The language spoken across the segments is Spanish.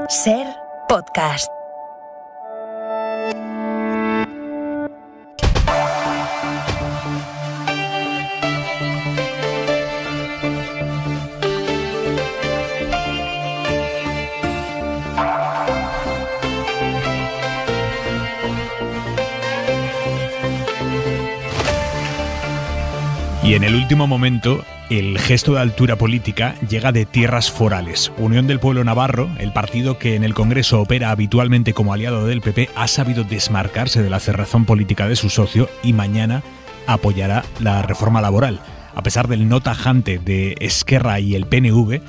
Ser Podcast. Y en el último momento, el gesto de altura política llega de tierras forales. Unión del Pueblo Navarro, el partido que en el Congreso opera habitualmente como aliado del PP, ha sabido desmarcarse de la cerrazón política de su socio y mañana apoyará la reforma laboral. A pesar del no tajante de Esquerra y el PNV,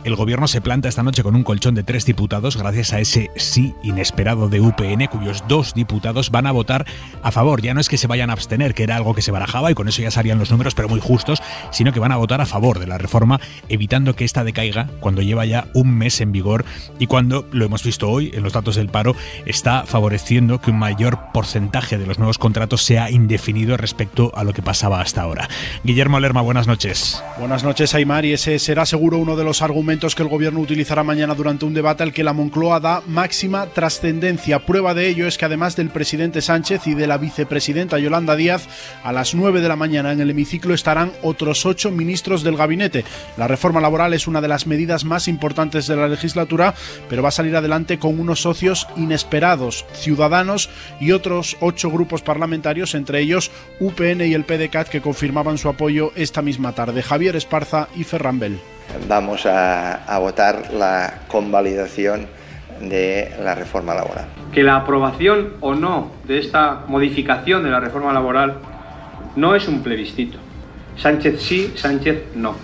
el gobierno se planta esta noche con un colchón de 3 diputados gracias a ese sí inesperado de UPN, cuyos 2 diputados van a votar a favor. Ya no es que se vayan a abstener, que era algo que se barajaba y con eso ya salían los números, pero muy justos, sino que van a votar a favor de la reforma, evitando que esta decaiga cuando lleva ya un mes en vigor y cuando, lo hemos visto hoy en los datos del paro, está favoreciendo que un mayor porcentaje de los nuevos contratos sea indefinido respecto a lo que pasaba hasta ahora. Guillermo Lerma, buenas noches. Buenas noches, Aimar, y ese será seguro uno de los argumentos que el gobierno utilizará mañana durante un debate al que la Moncloa da máxima trascendencia. Prueba de ello es que además del presidente Sánchez y de la vicepresidenta Yolanda Díaz, a las 9 de la mañana en el hemiciclo estarán otros 8 ministros del gabinete. La reforma laboral es una de las medidas más importantes de la legislatura, pero va a salir adelante con unos socios inesperados, Ciudadanos y otros 8 grupos parlamentarios, entre ellos UPN y el PDeCAT, que confirmaban su apoyo esta misma tarde. Javier Esparza y Ferran Bel. Vamos a votar la convalidación de la reforma laboral. Que la aprobación o no de esta modificación de la reforma laboral no es un plebiscito. Sánchez sí, Sánchez no.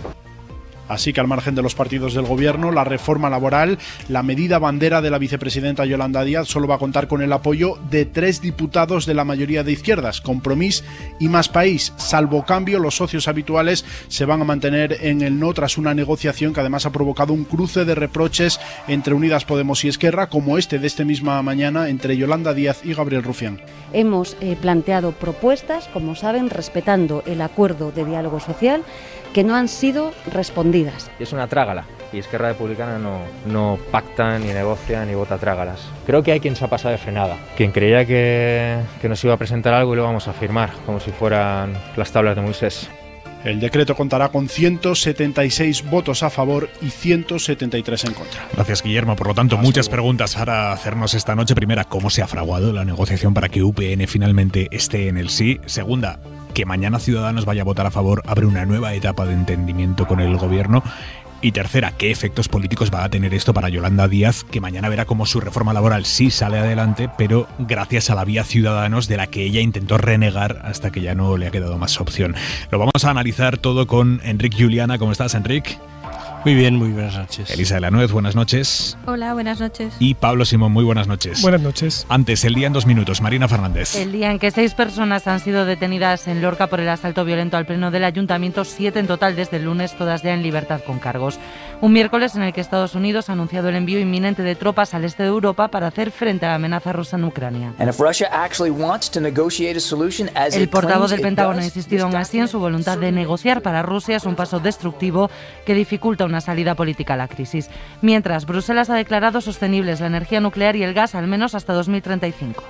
Así que al margen de los partidos del gobierno, la reforma laboral, la medida bandera de la vicepresidenta Yolanda Díaz, solo va a contar con el apoyo de 3 diputados de la mayoría de izquierdas, Compromís y Más País. Salvo cambio, los socios habituales se van a mantener en el no tras una negociación que además ha provocado un cruce de reproches entre Unidas Podemos y Esquerra, como este de esta misma mañana entre Yolanda Díaz y Gabriel Rufián. Hemos planteado propuestas, como saben, respetando el acuerdo de diálogo social, que no han sido respondidas. Es una trágala y Esquerra Republicana no pacta, ni negocia, ni vota trágalas. Creo que hay quien se ha pasado de frenada, quien creía que nos iba a presentar algo y lo vamos a firmar, como si fueran las tablas de Moisés. El decreto contará con 176 votos a favor y 173 en contra. Gracias, Guillermo. Por lo tanto, muchas preguntas para hacernos esta noche. Primera, ¿cómo se ha fraguado la negociación para que UPN finalmente esté en el sí? Segunda, que mañana Ciudadanos vaya a votar a favor abre una nueva etapa de entendimiento con el gobierno. Y tercera, ¿qué efectos políticos va a tener esto para Yolanda Díaz, que mañana verá cómo su reforma laboral sí sale adelante, pero gracias a la vía Ciudadanos de la que ella intentó renegar hasta que ya no le ha quedado más opción? Lo vamos a analizar todo con Enric Juliana. ¿Cómo estás, Enric? Muy bien, muy buenas noches. Elisa de la Nuez, buenas noches. Hola, buenas noches. Y Pablo Simón, muy buenas noches. Buenas noches. Antes, el día en 2 minutos, Marina Fernández. El día en que 6 personas han sido detenidas en Lorca por el asalto violento al pleno del ayuntamiento, 7 en total desde el lunes, todas ya en libertad con cargos. Un miércoles en el que Estados Unidos ha anunciado el envío inminente de tropas al este de Europa para hacer frente a la amenaza rusa en Ucrania. El portavoz del Pentágono ha insistido aún así en su voluntad de negociar. Para Rusia es un paso destructivo que dificulta una salida política a la crisis. Mientras, Bruselas ha declarado sostenibles la energía nuclear y el gas al menos hasta 2035.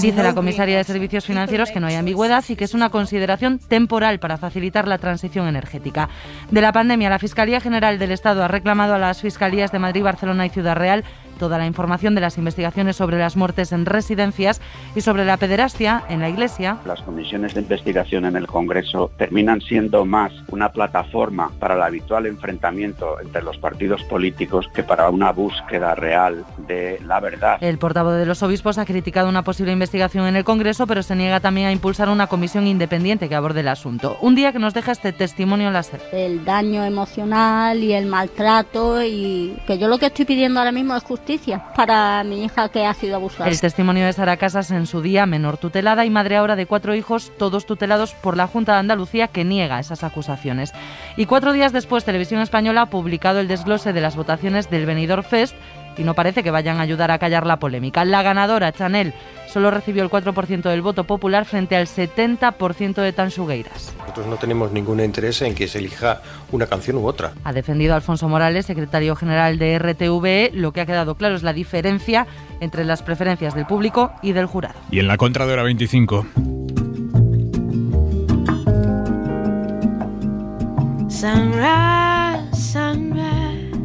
Dice la comisaria de Servicios Financieros que no hay ambigüedad y que es una consideración temporal para facilitar la transición energética. De la pandemia, la Fiscalía General del Estado ha reclamado a las Fiscalías de Madrid, Barcelona y Ciudad Real toda la información de las investigaciones sobre las muertes en residencias y sobre la pederastia en la Iglesia. Las comisiones de investigación en el Congreso terminan siendo más una plataforma para el habitual enfrentamiento entre los partidos políticos que para una búsqueda real de la verdad. El portavoz de los obispos ha criticado una posible investigación en el Congreso, pero se niega también a impulsar una comisión independiente que aborde el asunto. Un día que nos deja este testimonio en la SER. El daño emocional y el maltrato, y que yo lo que estoy pidiendo ahora mismo es justicia para mi hija que ha sido abusada. El testimonio de Sara Casas, en su día menor tutelada y madre ahora de 4 hijos, todos tutelados por la Junta de Andalucía, que niega esas acusaciones. Y 4 días después, Televisión Española ha publicado el desglose de las votaciones del Benidorm Fest, y no parece que vayan a ayudar a callar la polémica. La ganadora, Chanel, solo recibió el 4% del voto popular frente al 70% de Tansugueiras. Nosotros no tenemos ningún interés en que se elija una canción u otra. Ha defendido Alfonso Morales, secretario general de RTVE. Lo que ha quedado claro es la diferencia entre las preferencias del público y del jurado. Y en la contra de hora 25.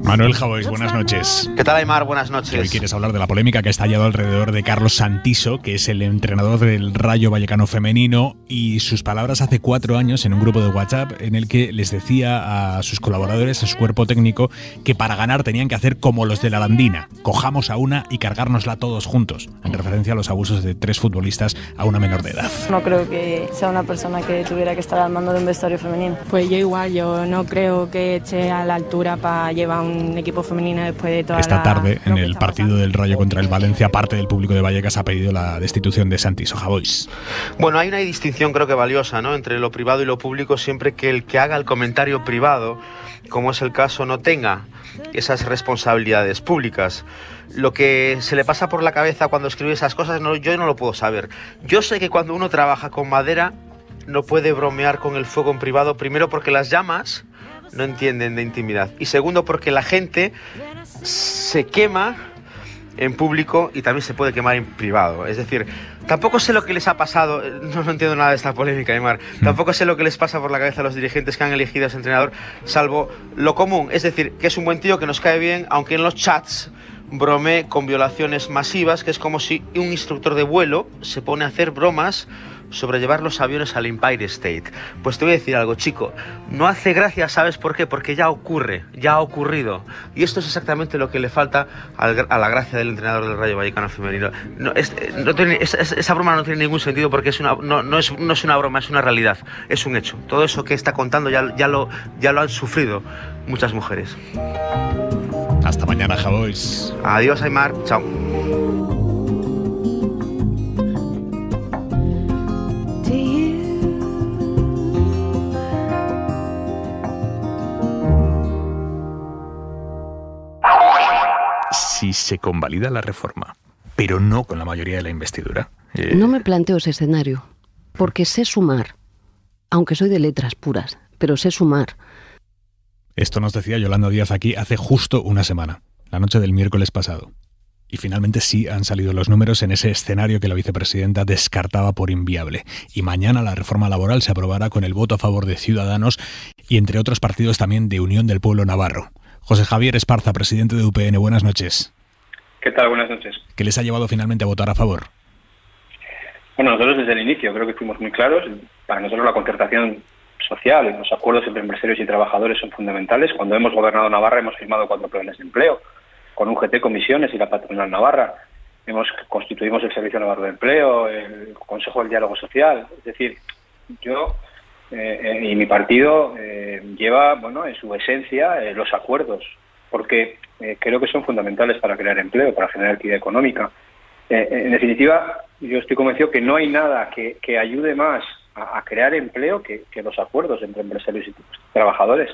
Manuel Javois, buenas noches. ¿Qué tal, Aymar? Buenas noches. Hoy quieres hablar de la polémica que ha estallado alrededor de Carlos Santiso, que es el entrenador del Rayo Vallecano femenino, y sus palabras hace 4 años en un grupo de WhatsApp en el que les decía a sus colaboradores, a su cuerpo técnico, que para ganar tenían que hacer como los de la Arandina, cojamos a una y cargárnosla todos juntos, en referencia a los abusos de 3 futbolistas a una menor de edad. No creo que sea una persona que tuviera que estar al mando de un vestuario femenino. Pues yo igual, yo no creo que esté a la altura para llevar un equipo femenino después de toda Esta tarde, en el partido del Rayo contra el Valencia, parte del público de Vallecas ha pedido la destitución de Santiso. Javois. Bueno, hay una distinción creo que valiosa, ¿no?, entre lo privado y lo público, siempre que el que haga el comentario privado, como es el caso, no tenga esas responsabilidades públicas. Lo que se le pasa por la cabeza cuando escribe esas cosas, yo no lo puedo saber. Yo sé que cuando uno trabaja con madera no puede bromear con el fuego en privado, primero porque las llamas no entienden de intimidad, y segundo porque la gente se quema en público y también se puede quemar en privado. Es decir, tampoco sé lo que les ha pasado, no entiendo nada de esta polémica, Aymar, tampoco sé lo que les pasa por la cabeza a los dirigentes que han elegido a ese entrenador, salvo lo común, es decir, que es un buen tío, que nos cae bien, aunque en los chats bromee con violaciones masivas, que es como si un instructor de vuelo se pone a hacer bromas sobre llevar los aviones al Empire State. Pues te voy a decir algo, chico, no hace gracia, ¿sabes por qué? Porque ya ocurre, ya ha ocurrido, y esto es exactamente lo que le falta a la gracia del entrenador del Rayo Vallecano femenino. Esa broma no tiene ningún sentido, porque no es una broma, es una realidad, es un hecho. Todo eso que está contando ya lo han sufrido muchas mujeres. Hasta mañana, Javois. Adiós, Aymar, chao. Si se convalida la reforma, pero no con la mayoría de la investidura. No me planteo ese escenario, porque sé sumar, aunque soy de letras puras, pero sé sumar. Esto nos decía Yolanda Díaz aquí hace justo una semana, la noche del miércoles pasado. Y finalmente sí han salido los números en ese escenario que la vicepresidenta descartaba por inviable. Y mañana la reforma laboral se aprobará con el voto a favor de Ciudadanos y entre otros partidos también de Unión del Pueblo Navarro. José Javier Esparza, presidente de UPN, buenas noches. ¿Qué tal? Buenas noches. ¿Qué les ha llevado finalmente a votar a favor? Bueno, nosotros desde el inicio creo que fuimos muy claros. Para nosotros la concertación social, los acuerdos entre empresarios y trabajadores son fundamentales. Cuando hemos gobernado Navarra hemos firmado 4 planes de empleo con UGT, comisiones y la patronal Navarra. Constituimos el Servicio Navarro de Empleo, el Consejo del Diálogo Social. Es decir, yo y mi partido lleva, en su esencia los acuerdos, porque creo que son fundamentales para crear empleo, para generar actividad económica. En definitiva, yo estoy convencido que no hay nada que ayude más a crear empleo que los acuerdos entre empresarios y trabajadores,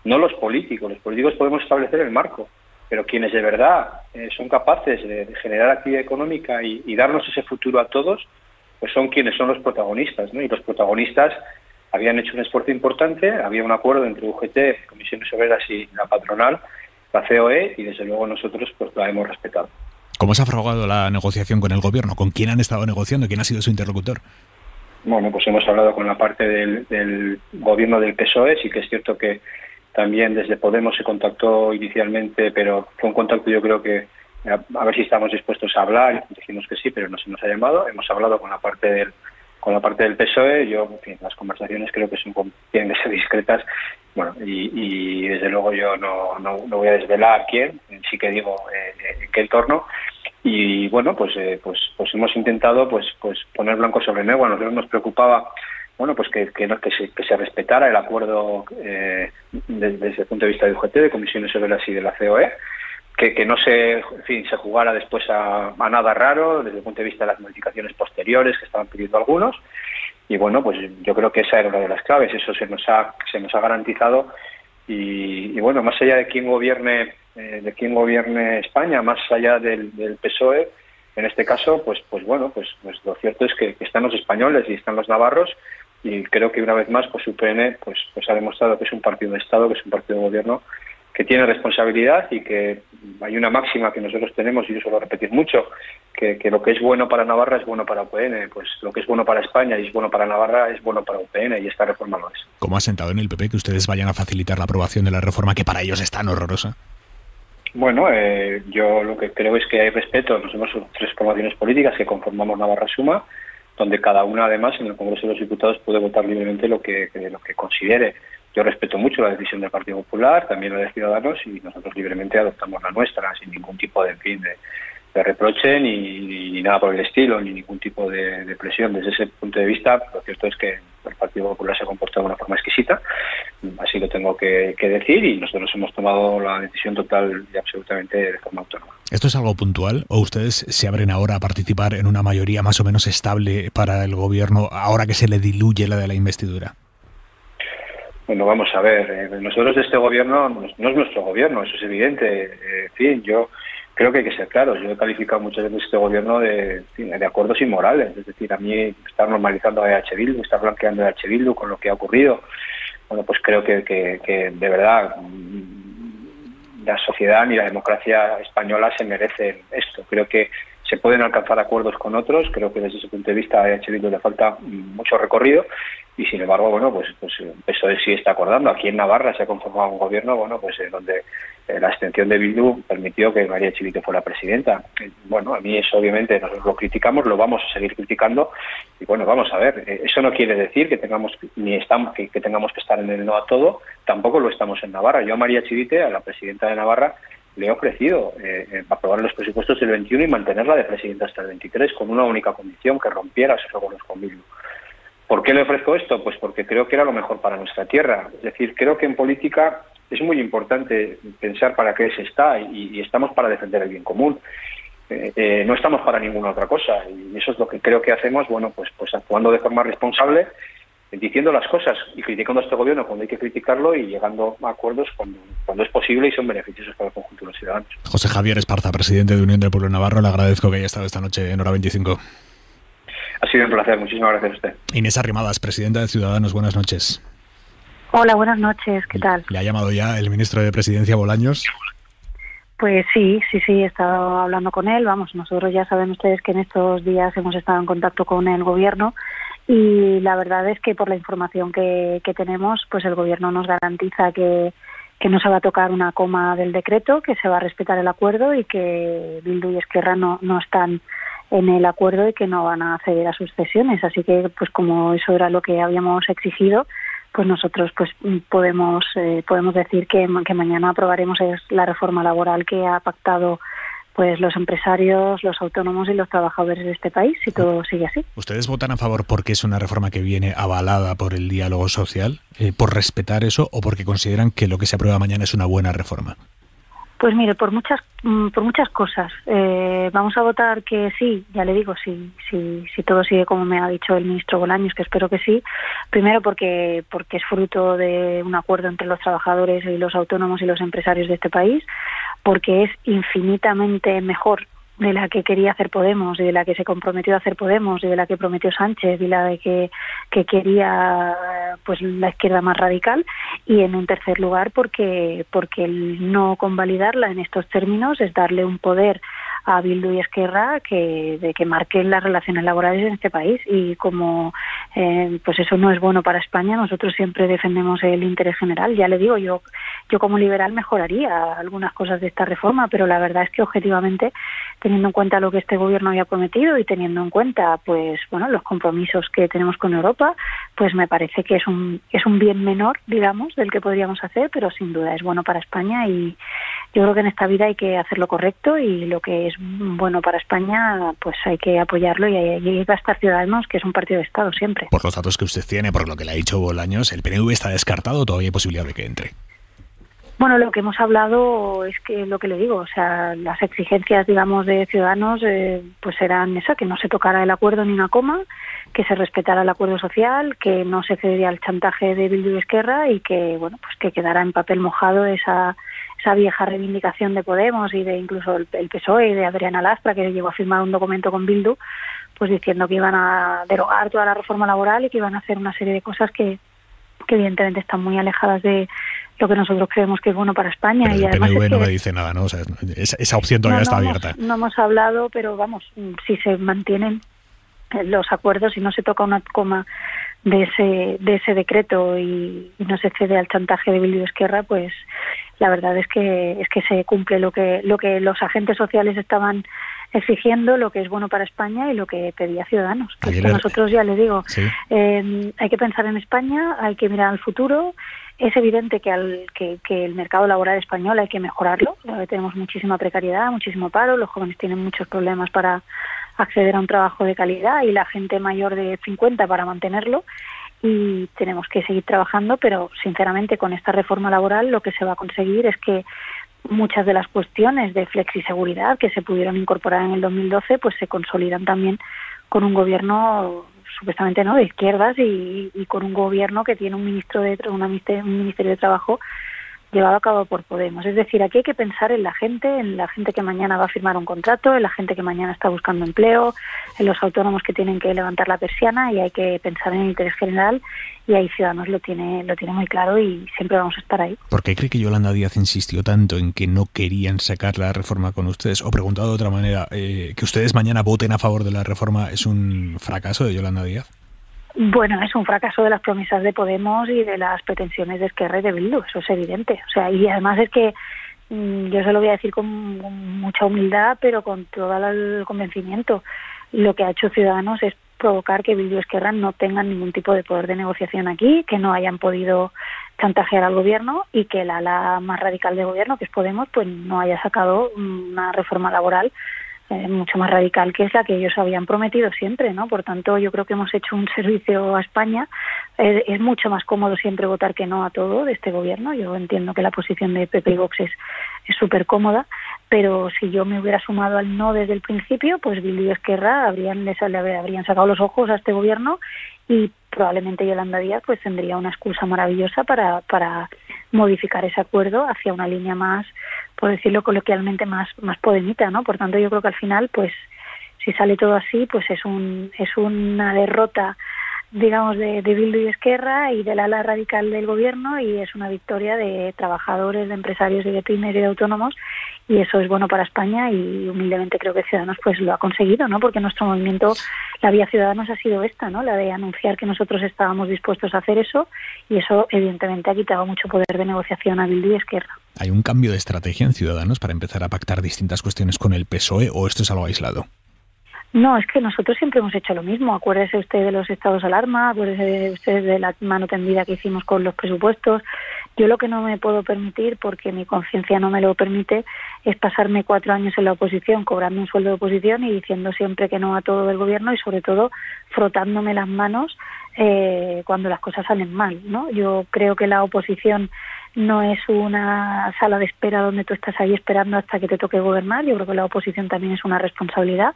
no los políticos. Los políticos podemos establecer el marco, pero quienes de verdad son capaces de generar actividad económica y darnos ese futuro a todos, pues son quienes son los protagonistas, ¿no? Y los protagonistas habían hecho un esfuerzo importante, había un acuerdo entre UGT, Comisiones Obreras y la patronal, la COE, y desde luego nosotros pues la hemos respetado. ¿Cómo se ha fragado la negociación con el gobierno? ¿Con quién han estado negociando? ¿Quién ha sido su interlocutor? Bueno, pues hemos hablado con la parte del gobierno del PSOE. Sí que es cierto que también desde Podemos se contactó inicialmente, pero fue un contacto, yo creo que a ver si estamos dispuestos a hablar. Dijimos que sí, pero no se nos ha llamado. Hemos hablado con la parte del PSOE. Yo, en fin, las conversaciones creo que tienen que ser discretas. Bueno, y desde luego yo no voy a desvelar quién, sí que digo en qué entorno. Y bueno, pues hemos intentado pues poner blanco sobre negro. A nosotros nos preocupaba que se respetara el acuerdo desde el punto de vista de UGT, de Comisiones Obreras y de la COE, que no se jugara después a nada raro desde el punto de vista de las modificaciones posteriores que estaban pidiendo algunos. Y bueno, pues yo creo que esa era una de las claves. Eso se nos ha garantizado. Y bueno, más allá de quién gobierne de quién gobierne España, más allá del PSOE, en este caso, pues lo cierto es que están los españoles y están los navarros, y creo que una vez más pues UPN pues ha demostrado que es un partido de Estado, que es un partido de gobierno, que tiene responsabilidad, y que hay una máxima que nosotros tenemos, y yo suelo repetir mucho, que lo que es bueno para Navarra es bueno para UPN, pues lo que es bueno para España y es bueno para Navarra es bueno para UPN, y esta reforma lo es. ¿Cómo ha sentado en el PP que ustedes vayan a facilitar la aprobación de la reforma que para ellos es tan horrorosa? Bueno, yo lo que creo es que hay respeto. Nosotros somos 3 formaciones políticas que conformamos Navarra Suma, donde cada una además en el Congreso de los Diputados puede votar libremente lo que considere. Yo respeto mucho la decisión del Partido Popular, también la de Ciudadanos, y nosotros libremente adoptamos la nuestra, sin ningún tipo de reproche ni nada por el estilo, ni ningún tipo de presión. Desde ese punto de vista, lo cierto es que el Partido Popular se ha comportado de una forma exquisita, así lo tengo que decir, y nosotros hemos tomado la decisión total y absolutamente de forma autónoma. ¿Esto es algo puntual o ustedes se abren ahora a participar en una mayoría más o menos estable para el gobierno ahora que se le diluye la de la investidura? Bueno, vamos a ver, nosotros de este gobierno no es nuestro gobierno, eso es evidente. En fin, yo creo que hay que ser claros. Yo he calificado muchas veces este gobierno de acuerdos inmorales, es decir, a mí estar normalizando a EH Bildu, estar blanqueando a EH Bildu con lo que ha ocurrido, bueno, pues creo que de verdad la sociedad ni la democracia española se merecen esto. Creo que se pueden alcanzar acuerdos con otros, creo que desde ese punto de vista a EH Bildu le falta mucho recorrido, y sin embargo, bueno, pues eso sí está acordando. Aquí en Navarra se ha conformado un gobierno, bueno, pues donde la abstención de Bildu permitió que María Chivite fuera presidenta. Bueno, a mí eso obviamente nosotros lo criticamos, lo vamos a seguir criticando, y bueno, vamos a ver, eso no quiere decir que tengamos que tengamos que estar en el no a todo, tampoco lo estamos en Navarra. Yo a María Chivite, a la presidenta de Navarra, le he ofrecido aprobar los presupuestos del 21 y mantenerla de presidenta hasta el 23, con una única condición, que rompiera esos acuerdos con Bildu. ¿Por qué le ofrezco esto? Pues porque creo que era lo mejor para nuestra tierra. Es decir, creo que en política es muy importante pensar para qué se está, y estamos para defender el bien común. No estamos para ninguna otra cosa, y eso es lo que creo que hacemos, bueno, pues actuando de forma responsable, diciendo las cosas y criticando a este gobierno cuando hay que criticarlo, y llegando a acuerdos cuando es posible y son beneficiosos para el conjunto de los ciudadanos. José Javier Esparza, presidente de Unión del Pueblo Navarro, le agradezco que haya estado esta noche en Hora 25. Ha sido un placer, muchísimas gracias a usted. Inés Arrimadas, presidenta de Ciudadanos, buenas noches. Hola, buenas noches, ¿qué tal? ¿Le ha llamado ya el ministro de Presidencia, Bolaños? Pues sí, he estado hablando con él. Vamos, nosotros ya saben ustedes que en estos días hemos estado en contacto con el gobierno, y la verdad es que por la información que tenemos, pues el gobierno nos garantiza que no se va a tocar una coma del decreto, que se va a respetar el acuerdo, y que Bildu y Esquerra no están en el acuerdo y que no van a ceder a sus cesiones. Así que, pues como eso era lo que habíamos exigido, pues nosotros pues podemos decir que mañana aprobaremos la reforma laboral que ha pactado pues los empresarios, los autónomos y los trabajadores de este país, si todo sigue así. ¿Ustedes votan a favor porque es una reforma que viene avalada por el diálogo social, por respetar eso, o porque consideran que lo que se aprueba mañana es una buena reforma? Pues mire, por muchas cosas. Vamos a votar que sí, ya le digo, si todo sigue como me ha dicho el ministro Bolaños, que espero que sí. Primero porque es fruto de un acuerdo entre los trabajadores y los autónomos y los empresarios de este país, porque es infinitamente mejor de la que quería hacer Podemos, y de la que se comprometió a hacer Podemos, y de la que prometió Sánchez, y la de que quería pues la izquierda más radical. Y en un tercer lugar porque el no convalidarla en estos términos es darle un poder a Bildu y Esquerra de que marquen las relaciones laborales en este país, y como pues eso no es bueno para España, nosotros siempre defendemos el interés general. Ya le digo, yo como liberal mejoraría algunas cosas de esta reforma, pero la verdad es que objetivamente, teniendo en cuenta lo que este gobierno había prometido y teniendo en cuenta pues bueno los compromisos que tenemos con Europa, pues me parece que es un bien menor, digamos, del que podríamos hacer, pero sin duda es bueno para España, y yo creo que en esta vida hay que hacer lo correcto, y lo que es bueno para España pues hay que apoyarlo, y ahí va a estar Ciudadanos, que es un partido de Estado siempre. Por los datos que usted tiene, por lo que le ha dicho Bolaños, ¿el PNV está descartado o todavía hay posibilidad de que entre? Bueno, lo que hemos hablado es que lo que le digo, o sea, las exigencias, digamos, de Ciudadanos, pues eran esa, que no se tocara el acuerdo ni una coma, que se respetara el acuerdo social, que no se cediera al chantaje de Bildu y Esquerra, y que, bueno, pues que quedara en papel mojado esa esa vieja reivindicación de Podemos y de incluso el PSOE y de Adriana Lastra, que llegó a firmar un documento con Bildu, pues diciendo que iban a derogar toda la reforma laboral y que iban a hacer una serie de cosas que evidentemente están muy alejadas de lo que nosotros creemos que es bueno para España. Pero y el además PNV es que no me dice nada, ¿no? O sea, esa opción todavía está abierta. No hemos hablado, pero vamos, si se mantienen los acuerdos y no se toca una coma de ese decreto y no se cede al chantaje de Bildu y Esquerra, pues la verdad es que se cumple lo que los agentes sociales estaban exigiendo, lo que es bueno para España y lo que pedía Ciudadanos. Que es que nosotros, ya les digo, ¿sí? Hay que pensar en España, hay que mirar al futuro. Es evidente que el mercado laboral español hay que mejorarlo. Tenemos muchísima precariedad, muchísimo paro, los jóvenes tienen muchos problemas para acceder a un trabajo de calidad y la gente mayor de 50 para mantenerlo, y tenemos que seguir trabajando, pero sinceramente con esta reforma laboral lo que se va a conseguir es que muchas de las cuestiones de flexiseguridad que se pudieron incorporar en el 2012 pues se consolidan también con un gobierno supuestamente de izquierdas y con un gobierno que tiene un ministerio de trabajo llevado a cabo por Podemos. Es decir, aquí hay que pensar en la gente que mañana va a firmar un contrato, en la gente que mañana está buscando empleo, en los autónomos que tienen que levantar la persiana, y hay que pensar en el interés general, y ahí Ciudadanos lo tiene muy claro y siempre vamos a estar ahí. ¿Por qué cree que Yolanda Díaz insistió tanto en que no querían sacar la reforma con ustedes? O preguntado de otra manera, ¿que ustedes mañana voten a favor de la reforma es un fracaso de Yolanda Díaz? Bueno, es un fracaso de las promesas de Podemos y de las pretensiones de Esquerra y de Bildu, eso es evidente. O sea, y además es que yo se lo voy a decir con mucha humildad, pero con todo el convencimiento. Lo que ha hecho Ciudadanos es provocar que Bildu y Esquerra no tengan ningún tipo de poder de negociación aquí, que no hayan podido chantajear al gobierno y que el ala más radical del gobierno, que es Podemos, pues no haya sacado una reforma laboral mucho más radical que es la que ellos habían prometido siempre, ¿no? Por tanto, yo creo que hemos hecho un servicio a España. Es mucho más cómodo siempre votar que no a todo de este gobierno. Yo entiendo que la posición de PP y Vox es súper cómoda, pero si yo me hubiera sumado al no desde el principio, pues Bildu y Esquerra habrían sacado los ojos a este gobierno y probablemente Yolanda Díaz pues tendría una excusa maravillosa para modificar ese acuerdo hacia una línea más, por decirlo coloquialmente, más podemita, ¿no? Por tanto, yo creo que al final, pues, si sale todo así, pues es una derrota, digamos, de Bildu y Esquerra y del ala radical del gobierno, y es una victoria de trabajadores, de empresarios y de pymes y de autónomos, y eso es bueno para España, y humildemente creo que Ciudadanos pues lo ha conseguido, ¿no? Porque nuestro movimiento, la vía Ciudadanos ha sido esta, ¿no? La de anunciar que nosotros estábamos dispuestos a hacer eso, y eso evidentemente ha quitado mucho poder de negociación a Bildu y Esquerra. ¿Hay un cambio de estrategia en Ciudadanos para empezar a pactar distintas cuestiones con el PSOE o esto es algo aislado? No, es que nosotros siempre hemos hecho lo mismo. Acuérdese usted de los estados de alarma, acuérdese usted de la mano tendida que hicimos con los presupuestos. Yo lo que no me puedo permitir, porque mi conciencia no me lo permite, es pasarme 4 años en la oposición, cobrando un sueldo de oposición y diciendo siempre que no a todo del gobierno y sobre todo frotándome las manos cuando las cosas salen mal, ¿no? Yo creo que la oposición no es una sala de espera donde tú estás ahí esperando hasta que te toque gobernar. Yo creo que la oposición también es una responsabilidad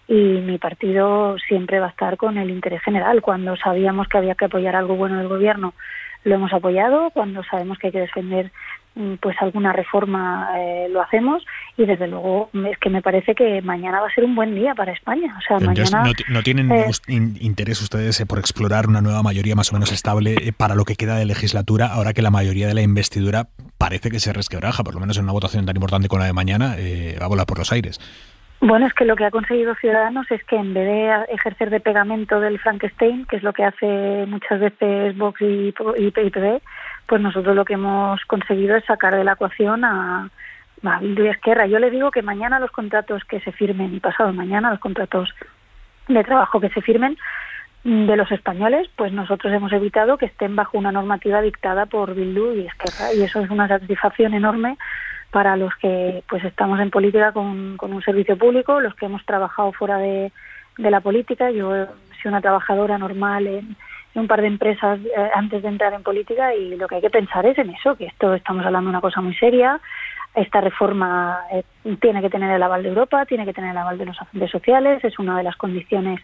y mi partido siempre va a estar con el interés general. Cuando sabíamos que había que apoyar algo bueno del gobierno, lo hemos apoyado. Cuando sabemos que hay que defender pues alguna reforma, lo hacemos, y desde luego es que me parece que mañana va a ser un buen día para España. O sea, entonces, mañana ¿no tienen interés ustedes por explorar una nueva mayoría más o menos estable para lo que queda de legislatura, ahora que la mayoría de la investidura parece que se resquebraja, por lo menos en una votación tan importante como la de mañana, va a volar por los aires? Bueno, es que lo que ha conseguido Ciudadanos es que en vez de ejercer de pegamento del Frankenstein, que es lo que hace muchas veces Vox y PP, pues nosotros lo que hemos conseguido es sacar de la ecuación a Bildu y Esquerra. Yo le digo que mañana los contratos que se firmen, y pasado mañana los contratos de trabajo que se firmen de los españoles, pues nosotros hemos evitado que estén bajo una normativa dictada por Bildu y Esquerra, y eso es una satisfacción enorme para los que pues estamos en política con un servicio público, los que hemos trabajado fuera de la política. Yo soy una trabajadora normal en un par de empresas antes de entrar en política, y lo que hay que pensar es en eso, que estamos hablando de una cosa muy seria. Esta reforma tiene que tener el aval de Europa, tiene que tener el aval de los agentes sociales, es una de las condiciones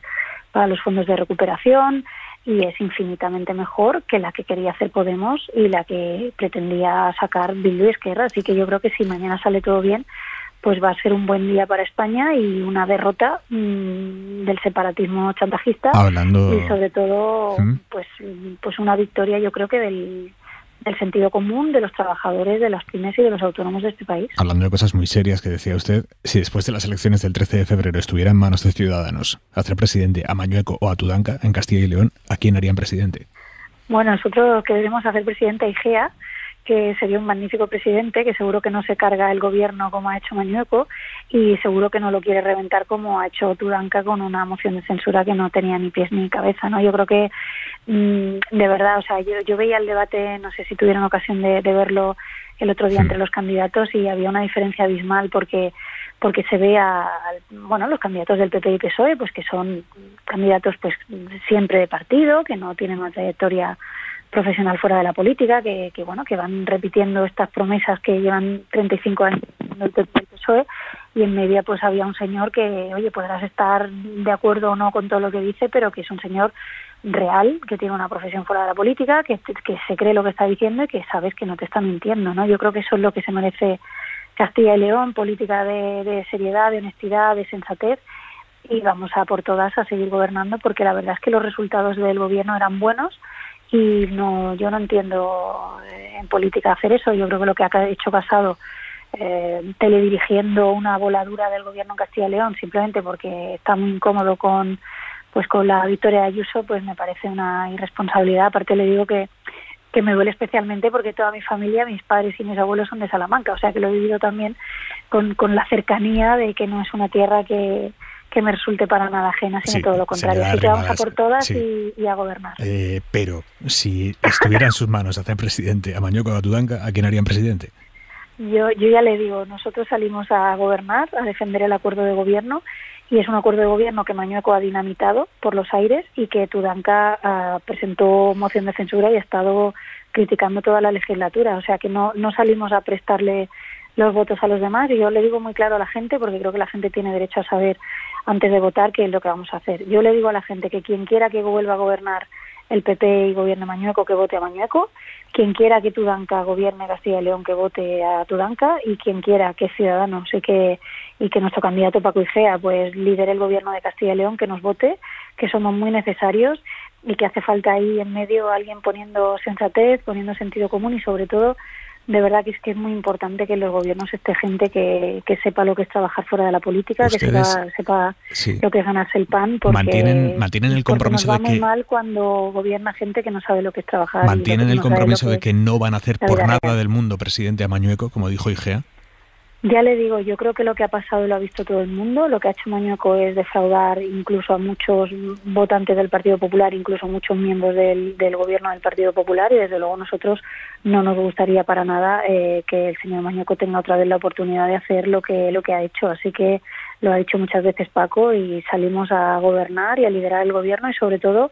para los fondos de recuperación. y es infinitamente mejor que la que quería hacer Podemos y la que pretendía sacar Bildu y Esquerra. Así que yo creo que si mañana sale todo bien, pues va a ser un buen día para España y una derrota del separatismo chantajista. Y sobre todo pues una victoria, yo creo que del sentido común de los trabajadores, de las pymes y de los autónomos de este país. Hablando de cosas muy serias que decía usted, si después de las elecciones del 13 de febrero estuviera en manos de Ciudadanos hacer presidente a Mañueco o a Tudanca en Castilla y León, ¿a quién harían presidente? Bueno, nosotros queremos hacer presidente a Igea, que sería un magnífico presidente, que seguro que no se carga el gobierno como ha hecho Mañueco y seguro que no lo quiere reventar como ha hecho Tudanca con una moción de censura que no tenía ni pies ni cabeza, ¿no? Yo creo que de verdad, o sea, yo veía el debate, no sé si tuvieron ocasión de verlo el otro día entre los candidatos, y había una diferencia abismal porque se ve los candidatos del PP y PSOE, pues que son candidatos pues siempre de partido, que no tienen una trayectoria profesional fuera de la política, que van repitiendo estas promesas que llevan 35 años del PP y PSOE, y en media pues había un señor que, oye, podrás estar de acuerdo o no con todo lo que dice, pero que es un señor real, que tiene una profesión fuera de la política, que se cree lo que está diciendo y que sabes que no te está mintiendo, ¿no? Yo creo que eso es lo que se merece Castilla y León, política de seriedad, de honestidad, de sensatez, y vamos a por todas a seguir gobernando, porque la verdad es que los resultados del gobierno eran buenos y yo no entiendo en política hacer eso. Yo creo que lo que ha hecho Casado teledirigiendo una voladura del gobierno en Castilla y León simplemente porque está muy incómodo con la victoria de Ayuso, pues me parece una irresponsabilidad. Aparte le digo que me duele especialmente porque toda mi familia, mis padres y mis abuelos son de Salamanca, o sea que lo he vivido también con la cercanía de que no es una tierra que me resulte para nada ajena, sino todo lo contrario. Así que vamos a por todas y a gobernar. Pero si estuviera en sus manos hacer presidente a Mañueco o a Tudanca, ¿a quién harían presidente? Yo ya le digo, nosotros salimos a gobernar, a defender el acuerdo de gobierno, y es un acuerdo de gobierno que Mañueco ha dinamitado por los aires y que Tudanca presentó moción de censura y ha estado criticando toda la legislatura. O sea que no salimos a prestarle los votos a los demás, y yo le digo muy claro a la gente, porque creo que la gente tiene derecho a saber antes de votar qué es lo que vamos a hacer. Yo le digo a la gente que quien quiera que vuelva a gobernar el PP y gobierne Mañueco, que vote a Mañueco; quien quiera que Tudanca gobierne Castilla y León, que vote a Tudanca; y quien quiera que Ciudadanos y que nuestro candidato Paco Igea pues lidere el gobierno de Castilla y León, que nos vote, que somos muy necesarios y que hace falta ahí en medio alguien poniendo sensatez, poniendo sentido común, y sobre todo de verdad que es muy importante que en los gobiernos esté gente que sepa lo que es trabajar fuera de la política, que sepa lo que es ganarse el pan, porque mantienen el compromiso nos va de que muy mal cuando gobierna gente que no sabe lo que es trabajar. Mantienen el compromiso de que no van a hacer por nada del mundo presidente a Mañueco, como dijo Igea. Ya le digo, yo creo que lo que ha pasado lo ha visto todo el mundo. Lo que ha hecho Mañueco es defraudar incluso a muchos votantes del Partido Popular, incluso a muchos miembros del gobierno del Partido Popular, y desde luego nosotros no nos gustaría para nada que el señor Mañueco tenga otra vez la oportunidad de hacer lo que ha hecho. Así que lo ha dicho muchas veces Paco, y salimos a gobernar y a liderar el gobierno, y sobre todo,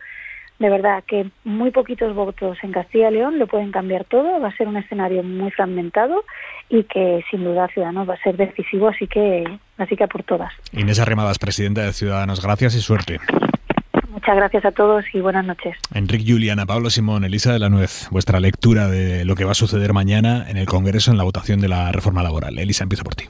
de verdad, que muy poquitos votos en Castilla y León lo pueden cambiar todo. Va a ser un escenario muy fragmentado y que sin duda Ciudadanos va a ser decisivo, así que a por todas. Inés Arrimadas, presidenta de Ciudadanos, gracias y suerte. Muchas gracias a todos y buenas noches. Enrique Juliana, Pablo Simón, Elisa de la Nuez, vuestra lectura de lo que va a suceder mañana en el Congreso en la votación de la reforma laboral. Elisa, empiezo por ti.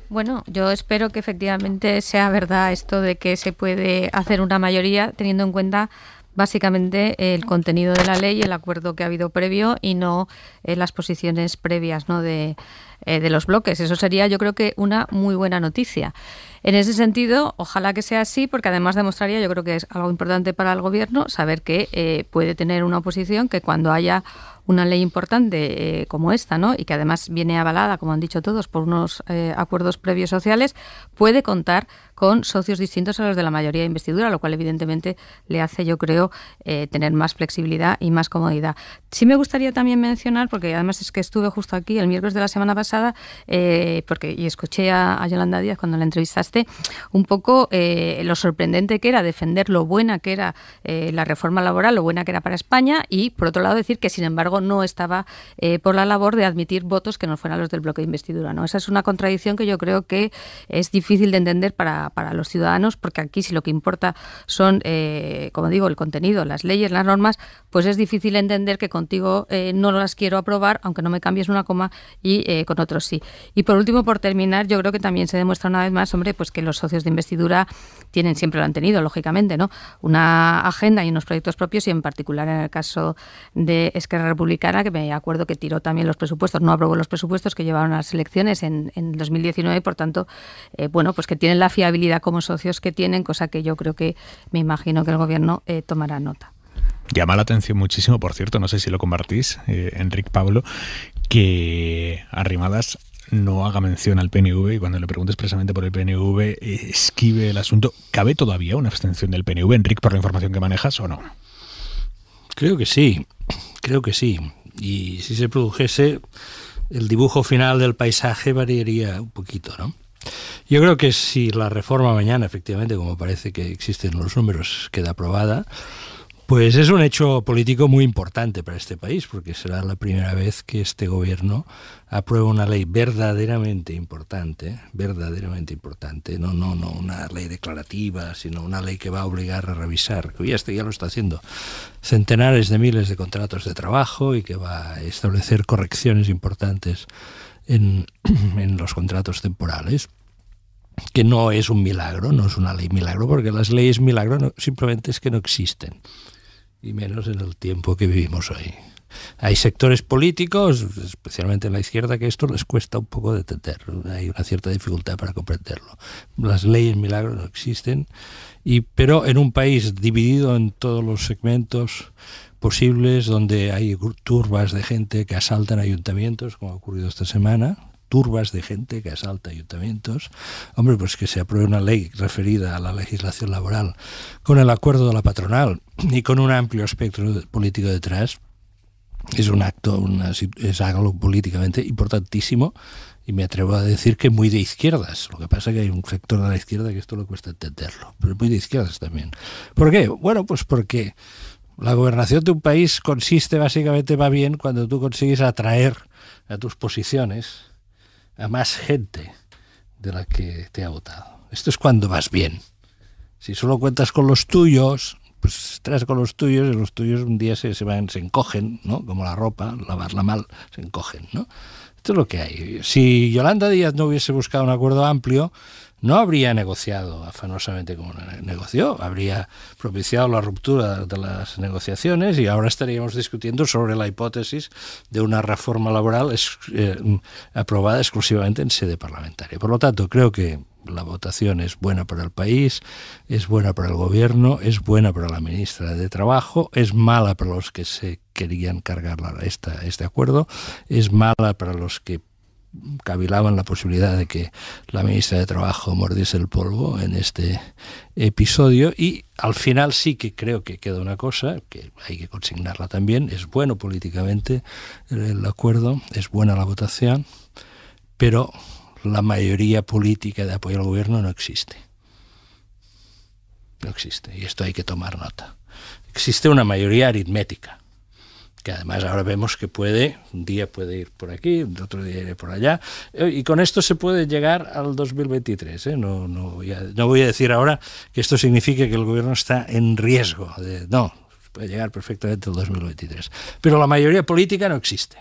Bueno, yo espero que efectivamente sea verdad esto de que se puede hacer una mayoría teniendo en cuenta básicamente el contenido de la ley, el acuerdo que ha habido previo, y no las posiciones previas, ¿no?, de los bloques. Eso sería, yo creo que, una muy buena noticia. En ese sentido, ojalá que sea así, porque además demostraría, yo creo que es algo importante para el Gobierno, saber que puede tener una oposición, que cuando haya una ley importante como esta, ¿no?, y que además viene avalada, como han dicho todos, por unos acuerdos previos sociales, puede contar con socios distintos a los de la mayoría de investidura, lo cual evidentemente le hace, yo creo, tener más flexibilidad y más comodidad. Sí me gustaría también mencionar, porque además es que estuve justo aquí el miércoles de la semana pasada, pasada, y escuché a Yolanda Díaz cuando la entrevistaste, un poco lo sorprendente que era defender lo buena que era la reforma laboral, lo buena que era para España, y por otro lado decir que sin embargo no estaba por la labor de admitir votos que no fueran los del bloque de investidura, ¿no? Esa es una contradicción que yo creo que es difícil de entender para los ciudadanos, porque aquí si lo que importa son, como digo, el contenido, las leyes, las normas, pues es difícil entender que contigo no las quiero aprobar, aunque no me cambies una coma, y con otros sí. Y por último, por terminar, yo creo que también se demuestra una vez más, hombre, pues que los socios de investidura siempre lo han tenido, lógicamente, ¿no? Una agenda y unos proyectos propios, y en particular en el caso de Esquerra Republicana, que me acuerdo que tiró también los presupuestos, no aprobó los presupuestos que llevaron a las elecciones en 2019, y por tanto, pues que tienen la fiabilidad como socios que tienen, cosa que yo creo que me imagino que el Gobierno tomará nota. Llama la atención muchísimo, por cierto, no sé si lo compartís, Enric, Pablo, que Arrimadas no haga mención al PNV, y cuando le preguntes expresamente por el PNV esquive el asunto. ¿Cabe todavía una abstención del PNV, Enric, por la información que manejas, o no? Creo que sí. Y si se produjese, el dibujo final del paisaje variaría un poquito, ¿no? Yo creo que si la reforma mañana, efectivamente, como parece que existen los números, queda aprobada, pues es un hecho político muy importante para este país, porque será la primera vez que este gobierno aprueba una ley verdaderamente importante, no una ley declarativa, sino una ley que va a obligar a revisar, que ya lo está haciendo, centenares de miles de contratos de trabajo, y que va a establecer correcciones importantes en los contratos temporales, que no es un milagro, no es una ley milagro, porque las leyes milagro simplemente es que no existen, y menos en el tiempo que vivimos hoy. Hay sectores políticos, especialmente en la izquierda, que esto les cuesta un poco de entender, hay una cierta dificultad para comprenderlo. Las leyes milagro no existen, pero en un país dividido en todos los segmentos posibles, donde hay turbas de gente que asaltan ayuntamientos, como ha ocurrido esta semana, turbas de gente que asalta ayuntamientos, hombre, pues que se apruebe una ley referida a la legislación laboral con el acuerdo de la patronal y con un amplio espectro político detrás, es un acto, es algo políticamente importantísimo, y me atrevo a decir que muy de izquierdas. Lo que pasa es que hay un sector de la izquierda que esto le cuesta entenderlo, pero muy de izquierdas también. ¿Por qué? Bueno, pues porque la gobernación de un país va bien cuando tú consigues atraer a tus posiciones a más gente de la que te ha votado. Esto es cuando vas bien. Si solo cuentas con los tuyos, pues traes con los tuyos, y los tuyos un día se encogen, ¿no? Como la ropa, lavarla mal, se encogen, ¿no? Esto es lo que hay. Si Yolanda Díaz no hubiese buscado un acuerdo amplio, no habría negociado afanosamente como negoció, habría propiciado la ruptura de las negociaciones, y ahora estaríamos discutiendo sobre la hipótesis de una reforma laboral aprobada exclusivamente en sede parlamentaria. Por lo tanto, creo que la votación es buena para el país, es buena para el gobierno, es buena para la ministra de Trabajo, es mala para los que se querían cargar este acuerdo, es mala para los que cavilaban la posibilidad de que la ministra de Trabajo mordiese el polvo en este episodio. Y al final sí que creo que queda una cosa que hay que consignarla también: es bueno políticamente el acuerdo, es buena la votación, pero la mayoría política de apoyo al gobierno no existe, y esto hay que tomar nota. Existe una mayoría aritmética, que además ahora vemos que un día puede ir por aquí, otro día ir por allá, y con esto se puede llegar al 2023. No voy a decir ahora que esto signifique que el gobierno está en riesgo, no, puede llegar perfectamente al 2023. Pero la mayoría política no existe,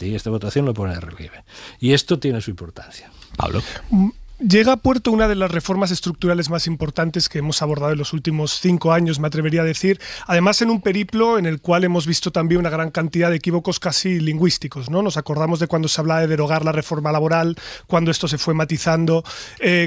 y esta votación lo pone de relieve, y esto tiene su importancia. Pablo. Llega a puerto una de las reformas estructurales más importantes que hemos abordado en los últimos 5 años, me atrevería a decir, además en un periplo en el cual hemos visto también una gran cantidad de equívocos casi lingüísticos, ¿no? Nos acordamos de cuando se hablaba de derogar la reforma laboral, cuando esto se fue matizando,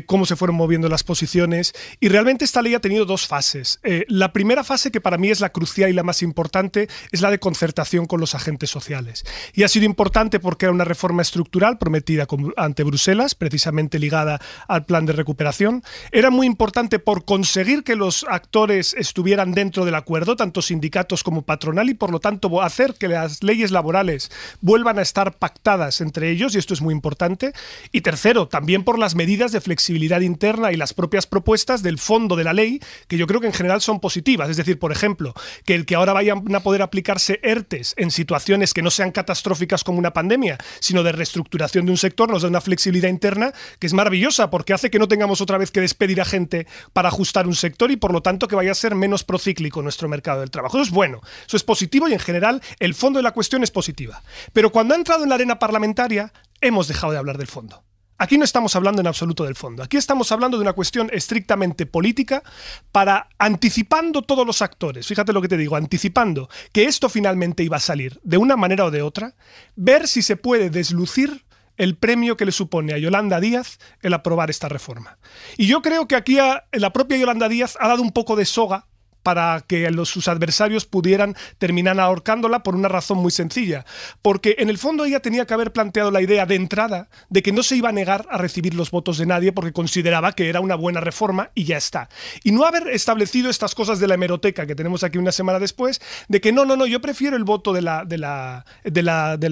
cómo se fueron moviendo las posiciones, y realmente esta ley ha tenido 2 fases. La primera fase, que para mí es la crucial y la más importante, es la de concertación con los agentes sociales. Y ha sido importante porque era una reforma estructural prometida ante Bruselas, precisamente ligada al plan de recuperación. Era muy importante por conseguir que los actores estuvieran dentro del acuerdo, tanto sindicatos como patronal, y por lo tanto hacer que las leyes laborales vuelvan a estar pactadas entre ellos, y esto es muy importante. Y tercero, también por las medidas de flexibilidad interna y las propias propuestas del fondo de la ley, que yo creo que en general son positivas. Es decir, por ejemplo, que el que ahora vayan a poder aplicarse ERTEs en situaciones que no sean catastróficas como una pandemia, sino de reestructuración de un sector, nos da una flexibilidad interna que es maravillosa, porque hace que no tengamos otra vez que despedir a gente para ajustar un sector y por lo tanto que vaya a ser menos procíclico nuestro mercado del trabajo. Eso es bueno, eso es positivo, y en general el fondo de la cuestión es positiva. Pero cuando ha entrado en la arena parlamentaria, hemos dejado de hablar del fondo. Aquí no estamos hablando en absoluto del fondo. Aquí estamos hablando de una cuestión estrictamente política para, anticipando todos los actores, fíjate lo que te digo, anticipando que esto finalmente iba a salir de una manera o de otra, ver si se puede deslucir el premio que le supone a Yolanda Díaz el aprobar esta reforma. Y yo creo que aquí la propia Yolanda Díaz ha dado un poco de soga para que sus adversarios pudieran terminar ahorcándola, por una razón muy sencilla. Porque en el fondo ella tenía que haber planteado la idea de entrada de que no se iba a negar a recibir los votos de nadie porque consideraba que era una buena reforma y ya está. Y no haber establecido estas cosas de la hemeroteca que tenemos aquí una semana después, de que no, yo prefiero el voto de la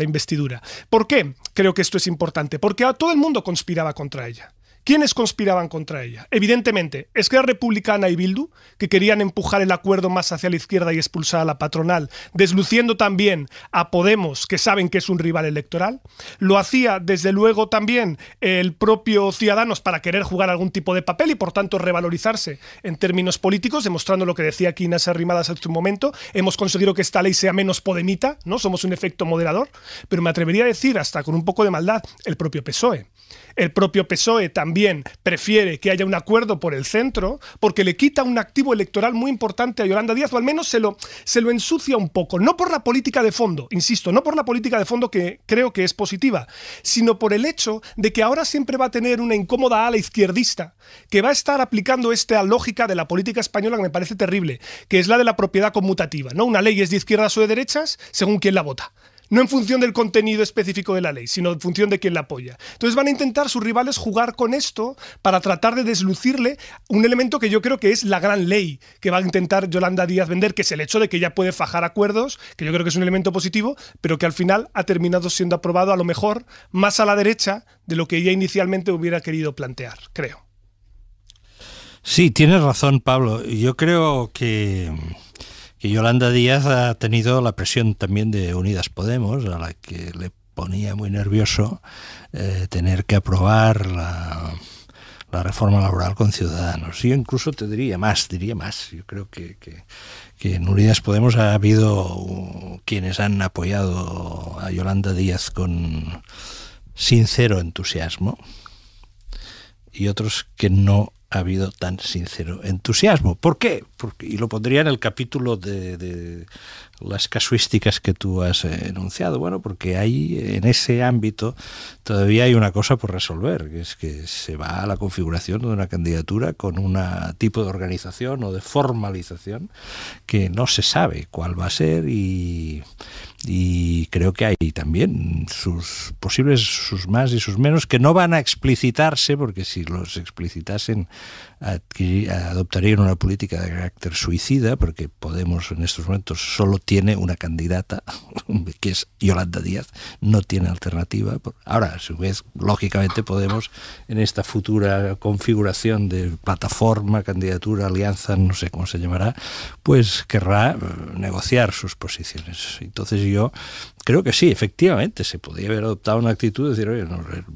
investidura. ¿Por qué? Creo que esto es importante. Porque a todo el mundo conspiraba contra ella. ¿Quiénes conspiraban contra ella? Evidentemente, Esquerra Republicana y Bildu, que querían empujar el acuerdo más hacia la izquierda y expulsar a la patronal, desluciendo también a Podemos, que saben que es un rival electoral. Lo hacía, desde luego, también el propio Ciudadanos para querer jugar algún tipo de papel y, por tanto, revalorizarse en términos políticos, demostrando lo que decía aquí Inés Arrimadas hace un momento. Hemos conseguido que esta ley sea menos podemita, ¿no? Somos un efecto moderador, pero me atrevería a decir, hasta con un poco de maldad, el propio PSOE. El propio PSOE también prefiere que haya un acuerdo por el centro porque le quita un activo electoral muy importante a Yolanda Díaz, o al menos se lo ensucia un poco. No por la política de fondo, insisto, no por la política de fondo, que creo que es positiva, sino por el hecho de que ahora siempre va a tener una incómoda ala izquierdista que va a estar aplicando esta lógica de la política española que me parece terrible, que es la de la propiedad conmutativa, ¿no? Una ley es de izquierdas o de derechas según quién la vota. No en función del contenido específico de la ley, sino en función de quién la apoya. Entonces van a intentar sus rivales jugar con esto para tratar de deslucirle un elemento que yo creo que es la gran ley que va a intentar Yolanda Díaz vender, que es el hecho de que ella puede fajar acuerdos, que yo creo que es un elemento positivo, pero que al final ha terminado siendo aprobado a lo mejor más a la derecha de lo que ella inicialmente hubiera querido plantear, creo. Sí, tienes razón, Pablo. Yo creo que Yolanda Díaz ha tenido la presión también de Unidas Podemos, a la que le ponía muy nervioso tener que aprobar la reforma laboral con Ciudadanos. Yo incluso te diría más. Yo creo que en Unidas Podemos ha habido quienes han apoyado a Yolanda Díaz con sincero entusiasmo y otros que no ha habido tan sincero entusiasmo. ¿Por qué? Y lo pondría en el capítulo de las casuísticas que tú has enunciado. Bueno, porque hay en ese ámbito todavía hay una cosa por resolver, que es que se va a la configuración de una candidatura con un tipo de organización o de formalización que no se sabe cuál va a ser, y creo que hay también sus posibles, sus más y sus menos, que no van a explicitarse, porque si los explicitasen adoptarían una política de carácter suicida, porque Podemos en estos momentos solo tiene una candidata, que es Yolanda Díaz, no tiene alternativa. Ahora, a su vez, lógicamente Podemos, en esta futura configuración de plataforma, candidatura, alianza, no sé cómo se llamará, pues querrá negociar sus posiciones. Entonces yo creo que sí, efectivamente, se podría haber adoptado una actitud de decir, oye,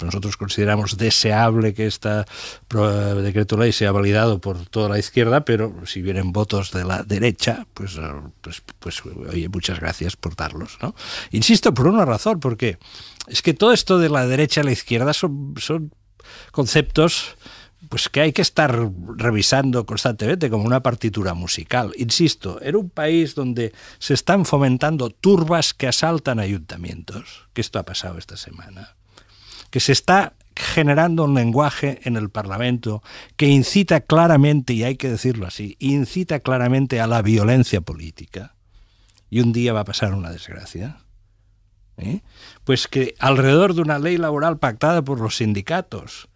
nosotros consideramos deseable que este decreto ley sea validado por toda la izquierda, pero si vienen votos de la derecha, pues oye, muchas gracias por darlos, ¿no? Insisto, por una razón, porque es que todo esto de la derecha a la izquierda son conceptos pues que hay que estar revisando constantemente como una partitura musical. Insisto, en un país donde se están fomentando turbas que asaltan ayuntamientos, que esto ha pasado esta semana, que se está generando un lenguaje en el Parlamento que incita claramente, y hay que decirlo así, incita claramente a la violencia política, y un día va a pasar una desgracia, pues que alrededor de una ley laboral pactada por los sindicatos,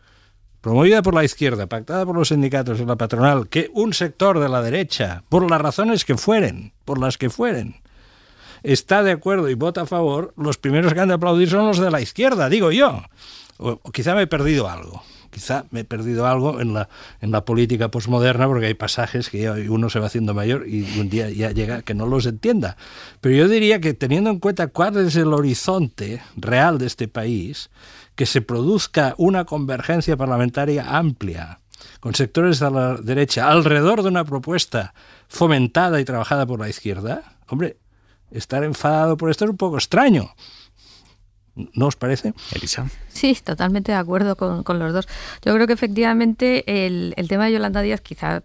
promovida por la izquierda, pactada por los sindicatos y la patronal, que un sector de la derecha, por las razones que fueren, está de acuerdo y vota a favor, los primeros que han de aplaudir son los de la izquierda, digo yo. O quizá me he perdido algo. En la política posmoderna, porque hay pasajes que uno se va haciendo mayor y un día ya llega que no los entienda. Pero yo diría que, teniendo en cuenta cuál es el horizonte real de este país, que se produzca una convergencia parlamentaria amplia con sectores de la derecha alrededor de una propuesta fomentada y trabajada por la izquierda, hombre, estar enfadado por esto es un poco extraño. ¿No os parece? Elisa. Sí, totalmente de acuerdo con los dos. Yo creo que efectivamente el tema de Yolanda Díaz quizá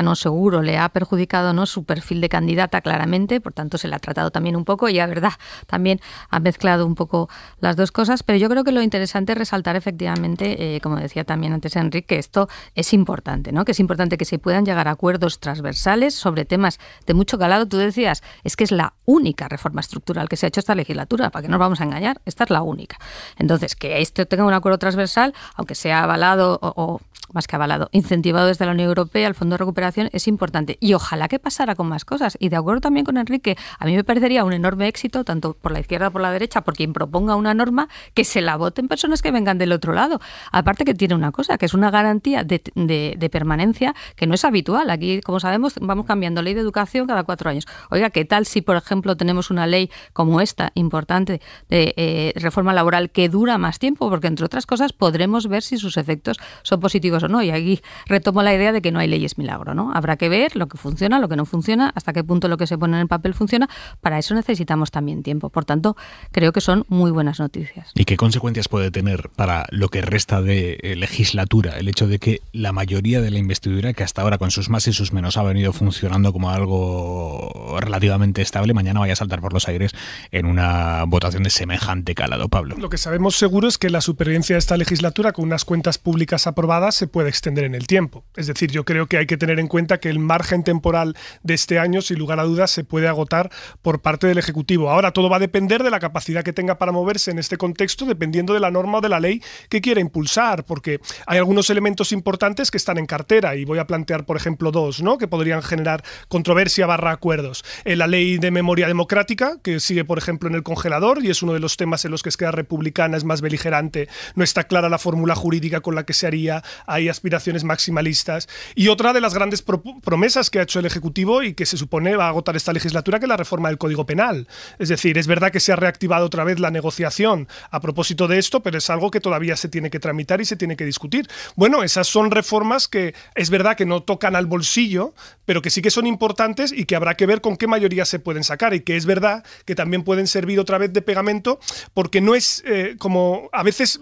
no seguro, le ha perjudicado, ¿no?, su perfil de candidata claramente, por tanto se le ha tratado también un poco y la verdad también ha mezclado un poco las dos cosas, pero yo creo que lo interesante es resaltar efectivamente, como decía también antes Enrique, que esto es importante, ¿no?, que es importante que se puedan llegar a acuerdos transversales sobre temas de mucho calado. Tú decías, es que es la única reforma estructural que se ha hecho esta legislatura, ¿para qué nos vamos a engañar? Esta es la única. Entonces, que esto tenga un acuerdo transversal, aunque sea avalado o más que avalado, incentivado desde la Unión Europea, el Fondo de Recuperación, es importante. Y ojalá que pasara con más cosas. Y de acuerdo también con Enrique, a mí me parecería un enorme éxito, tanto por la izquierda como por la derecha, por quien proponga una norma, que se la voten personas que vengan del otro lado. Aparte que tiene una cosa, que es una garantía de permanencia que no es habitual. Aquí, como sabemos, vamos cambiando ley de educación cada 4 años. Oiga, ¿qué tal si, por ejemplo, tenemos una ley como esta, importante, de reforma laboral, que dura más tiempo? Porque, entre otras cosas, podremos ver si sus efectos son positivos o no. Y aquí retomo la idea de que no hay leyes milagro, ¿no? Habrá que ver lo que funciona, lo que no funciona, hasta qué punto lo que se pone en el papel funciona. Para eso necesitamos también tiempo. Por tanto, creo que son muy buenas noticias. ¿Y qué consecuencias puede tener para lo que resta de legislatura el hecho de que la mayoría de la investidura, que hasta ahora con sus más y sus menos ha venido funcionando como algo relativamente estable, mañana vaya a saltar por los aires en una votación de semejante calado, Pablo? Lo que sabemos seguro es que la supervivencia de esta legislatura, con unas cuentas públicas aprobadas, se puede extender en el tiempo. Es decir, yo creo que hay que tener en cuenta que el margen temporal de este año, sin lugar a dudas, se puede agotar por parte del Ejecutivo. Ahora, todo va a depender de la capacidad que tenga para moverse en este contexto, dependiendo de la norma o de la ley que quiera impulsar, porque hay algunos elementos importantes que están en cartera, y voy a plantear, por ejemplo, 2, ¿no?, que podrían generar controversia / acuerdos. La ley de memoria democrática, que sigue, por ejemplo, en el congelador, y es uno de los temas en los que Esquerra Republicana es más beligerante. No está clara la fórmula jurídica con la que se haría, hay aspiraciones maximalistas. Y otra de las grandes promesas que ha hecho el Ejecutivo y que se supone va a agotar esta legislatura, que es la reforma del Código Penal. Es decir, es verdad que se ha reactivado otra vez la negociación a propósito de esto, pero es algo que todavía se tiene que tramitar y se tiene que discutir. Bueno, esas son reformas que es verdad que no tocan al bolsillo, pero que sí que son importantes y que habrá que ver con qué mayoría se pueden sacar, y que es verdad que también pueden servir otra vez de pegamento, porque no es como a veces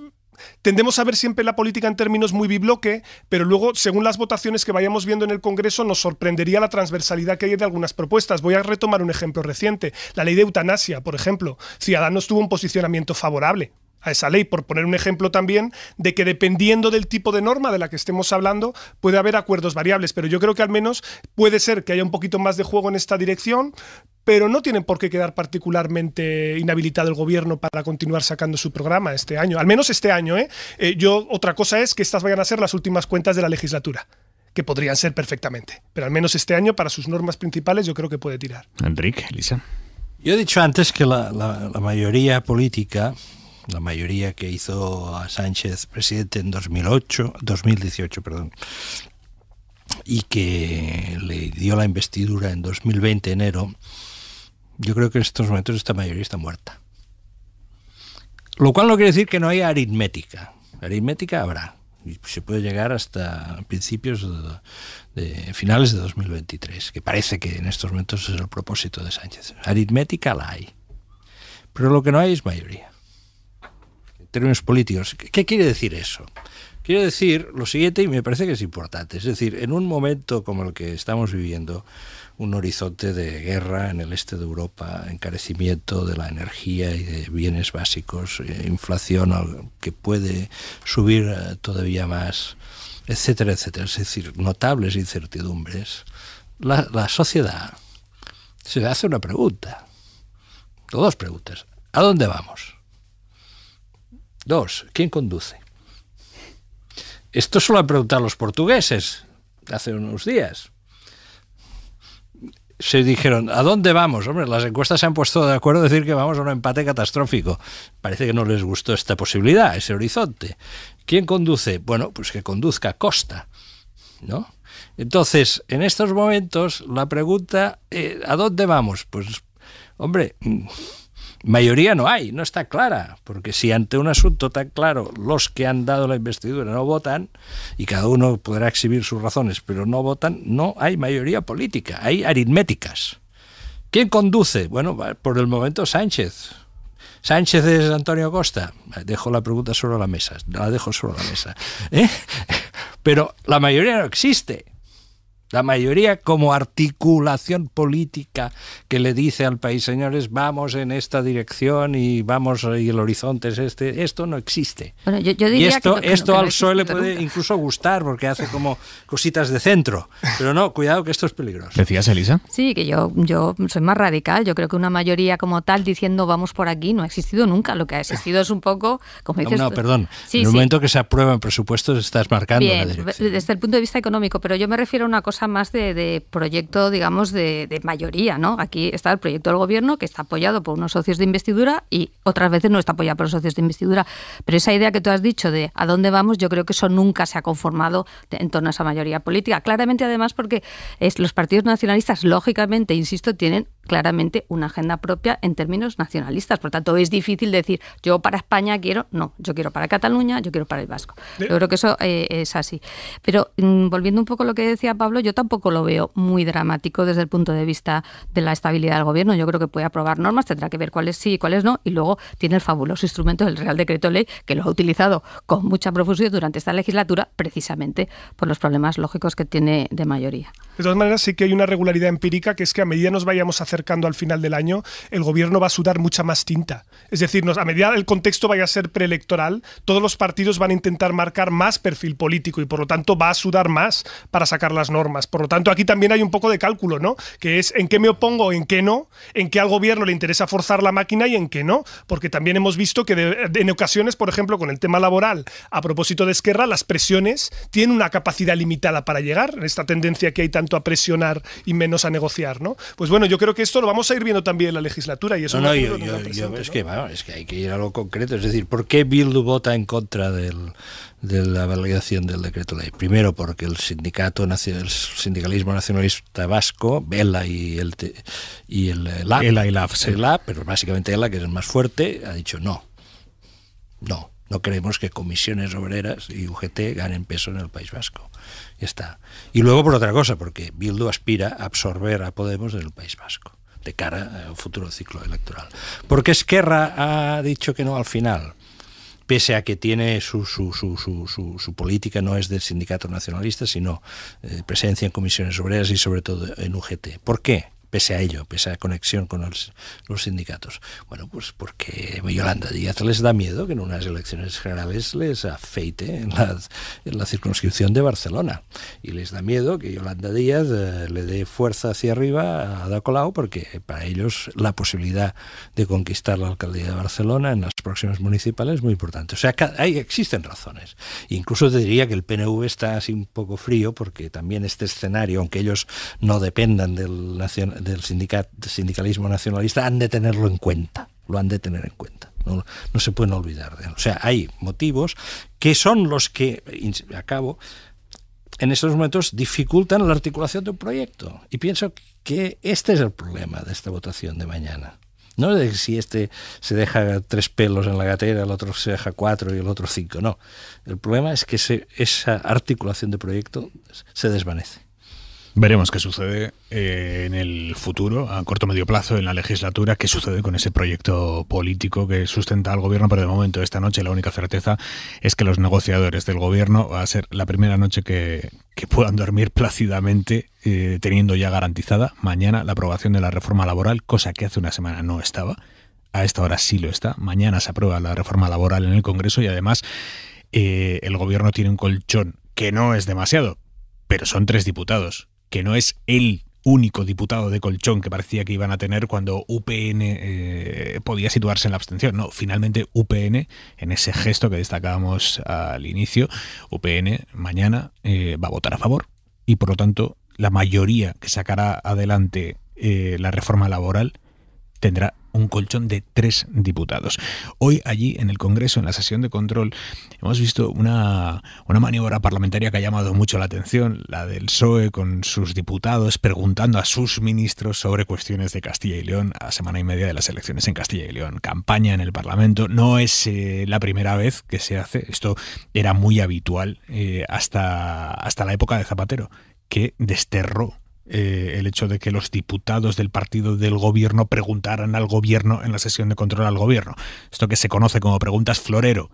tendemos a ver siempre la política en términos muy bibloque, pero luego, según las votaciones que vayamos viendo en el Congreso, nos sorprendería la transversalidad que hay de algunas propuestas. Voy a retomar un ejemplo reciente. La ley de eutanasia, por ejemplo. Ciudadanos tuvo un posicionamiento favorable a esa ley, por poner un ejemplo también de que, dependiendo del tipo de norma de la que estemos hablando, puede haber acuerdos variables, pero yo creo que al menos puede ser que haya un poquito más de juego en esta dirección, pero no tienen por qué quedar particularmente inhabilitado el gobierno para continuar sacando su programa este año, al menos este año, ¿eh? Otra cosa es que estas vayan a ser las últimas cuentas de la legislatura, que podrían ser perfectamente, pero al menos este año, para sus normas principales, yo creo que puede tirar. Enrique, Elisa. Yo he dicho antes que la mayoría política, la mayoría que hizo a Sánchez presidente en 2018, y que le dio la investidura en 2020, enero, yo creo que en estos momentos esta mayoría está muerta. Lo cual no quiere decir que no haya aritmética. Aritmética habrá. Y se puede llegar hasta principios de finales de 2023, que parece que en estos momentos es el propósito de Sánchez. Aritmética la hay. Pero lo que no hay es mayoría. En términos políticos, ¿qué quiere decir eso? Quiere decir lo siguiente, y me parece que es importante. Es decir, en un momento como el que estamos viviendo, un horizonte de guerra en el este de Europa, encarecimiento de la energía y de bienes básicos, inflación que puede subir todavía más, etcétera, etcétera. Es decir, notables incertidumbres. La sociedad se hace una pregunta, o 2 preguntas. ¿A dónde vamos? 2, ¿quién conduce? Esto se lo han preguntado los portugueses hace unos días. Se dijeron, ¿a dónde vamos? Hombre, las encuestas se han puesto de acuerdo en decir que vamos a un empate catastrófico. Parece que no les gustó esta posibilidad, ese horizonte. ¿Quién conduce? Bueno, pues que conduzca Costa, ¿no? Entonces, en estos momentos, la pregunta, ¿a dónde vamos? Pues, hombre, mayoría no hay, no está clara, porque si ante un asunto tan claro los que han dado la investidura no votan, y cada uno podrá exhibir sus razones, pero no votan, no hay mayoría política, hay aritméticas. ¿Quién conduce? Bueno, por el momento Sánchez. ¿Sánchez es Antonio Costa? Dejo la pregunta sobre la mesa, la dejo sobre la mesa. Pero la mayoría no existe. La mayoría como articulación política que le dice al país, señores, vamos en esta dirección y el horizonte es este, esto no existe. Bueno, yo diría y esto al PSOE le puede incluso gustar porque hace como cositas de centro, pero no, cuidado que esto es peligroso. ¿Decías, Elisa? Sí, que yo soy más radical. Yo creo que una mayoría como tal diciendo vamos por aquí no ha existido nunca. Lo que ha existido es un poco, como dices... No, perdón. Sí, en el momento que se aprueban presupuestos estás marcando la dirección. Desde el punto de vista económico, pero yo me refiero a una cosa más de proyecto, digamos, de mayoría, ¿no? Aquí está el proyecto del gobierno que está apoyado por unos socios de investidura y otras veces no está apoyado por los socios de investidura. Pero esa idea que tú has dicho de a dónde vamos, yo creo que eso nunca se ha conformado en torno a esa mayoría política. Claramente, además, porque los partidos nacionalistas, lógicamente, insisto, tienen claramente una agenda propia en términos nacionalistas. Por tanto, es difícil decir, yo para España quiero, no, yo quiero para Cataluña, yo quiero para el Vasco. Yo creo que eso es así. Pero volviendo un poco a lo que decía Pablo, yo tampoco lo veo muy dramático desde el punto de vista de la estabilidad del gobierno. Yo creo que puede aprobar normas, tendrá que ver cuáles sí y cuáles no, y luego tiene el fabuloso instrumento del Real Decreto Ley, que lo ha utilizado con mucha profusión durante esta legislatura, precisamente por los problemas lógicos que tiene de mayoría. De todas maneras, sí que hay una regularidad empírica, que es que a medida nos vayamos acercando al final del año, el gobierno va a sudar mucha más tinta. Es decir, a medida el contexto vaya a ser preelectoral, todos los partidos van a intentar marcar más perfil político y por lo tanto va a sudar más para sacar las normas. Por lo tanto, aquí también hay un poco de cálculo, ¿no? Que es en qué me opongo, en qué no, en qué al gobierno le interesa forzar la máquina y en qué no. Porque también hemos visto que en ocasiones, por ejemplo, con el tema laboral, a propósito de Esquerra, las presiones tienen una capacidad limitada para llegar, en esta tendencia que hay tanto a presionar y menos a negociar, ¿no? Pues bueno, yo creo que esto lo vamos a ir viendo también en la legislatura y eso es que hay que ir a lo concreto, es decir, ¿por qué Bildu vota en contra de la validación del decreto ley? Primero porque el sindicalismo nacionalista vasco, ELA y el LAB, pero básicamente ELA, que es el más fuerte, ha dicho no queremos que comisiones obreras y UGT ganen peso en el País Vasco. Ya está. Y luego por otra cosa, porque Bildu aspira a absorber a Podemos en el País Vasco de cara a un futuro ciclo electoral. Porque Esquerra ha dicho que no al final, pese a que tiene su política, no es del sindicato nacionalista, sino presencia en comisiones obreras y sobre todo en UGT. ¿Por qué? Pese a ello, pese a conexión con los sindicatos. Bueno, pues porque Yolanda Díaz les da miedo que en unas elecciones generales les afeite en la circunscripción de Barcelona. Y les da miedo que Yolanda Díaz le dé fuerza hacia arriba a Ada Colau, porque para ellos la posibilidad de conquistar la alcaldía de Barcelona en las próximas municipales es muy importante. O sea, existen razones. Incluso te diría que el PNV está así un poco frío, porque también este escenario, aunque ellos no dependan del sindicalismo nacionalista, han de tenerlo en cuenta, lo han de tener en cuenta, no se pueden olvidar de él. O sea, hay motivos que son los que, en estos momentos dificultan la articulación de un proyecto, y pienso que este es el problema de esta votación de mañana. No de si este se deja 3 pelos en la gatera, el otro se deja 4 y el otro 5, no. El problema es que esa articulación de proyecto se desvanece. Veremos qué sucede en el futuro, a corto o medio plazo, en la legislatura, qué sucede con ese proyecto político que sustenta al gobierno, pero de momento esta noche la única certeza es que los negociadores del gobierno va a ser la primera noche que puedan dormir plácidamente, teniendo ya garantizada mañana la aprobación de la reforma laboral, cosa que hace una semana no estaba. A esta hora sí lo está. Mañana se aprueba la reforma laboral en el Congreso y además el gobierno tiene un colchón que no es demasiado, pero son 3 diputados, que no es el único diputado de colchón que parecía que iban a tener cuando UPN podía situarse en la abstención. No, finalmente UPN, en ese gesto que destacábamos al inicio, UPN mañana va a votar a favor y por lo tanto la mayoría que sacará adelante la reforma laboral tendrá un colchón de 3 diputados. Hoy allí en el Congreso, en la sesión de control, hemos visto una maniobra parlamentaria que ha llamado mucho la atención, la del PSOE con sus diputados preguntando a sus ministros sobre cuestiones de Castilla y León a semana y media de las elecciones en Castilla y León. Campaña en el Parlamento. No es la primera vez que se hace. Esto era muy habitual hasta la época de Zapatero, que desterró el hecho de que los diputados del partido del gobierno preguntaran al gobierno en la sesión de control al gobierno. Esto que se conoce como preguntas florero.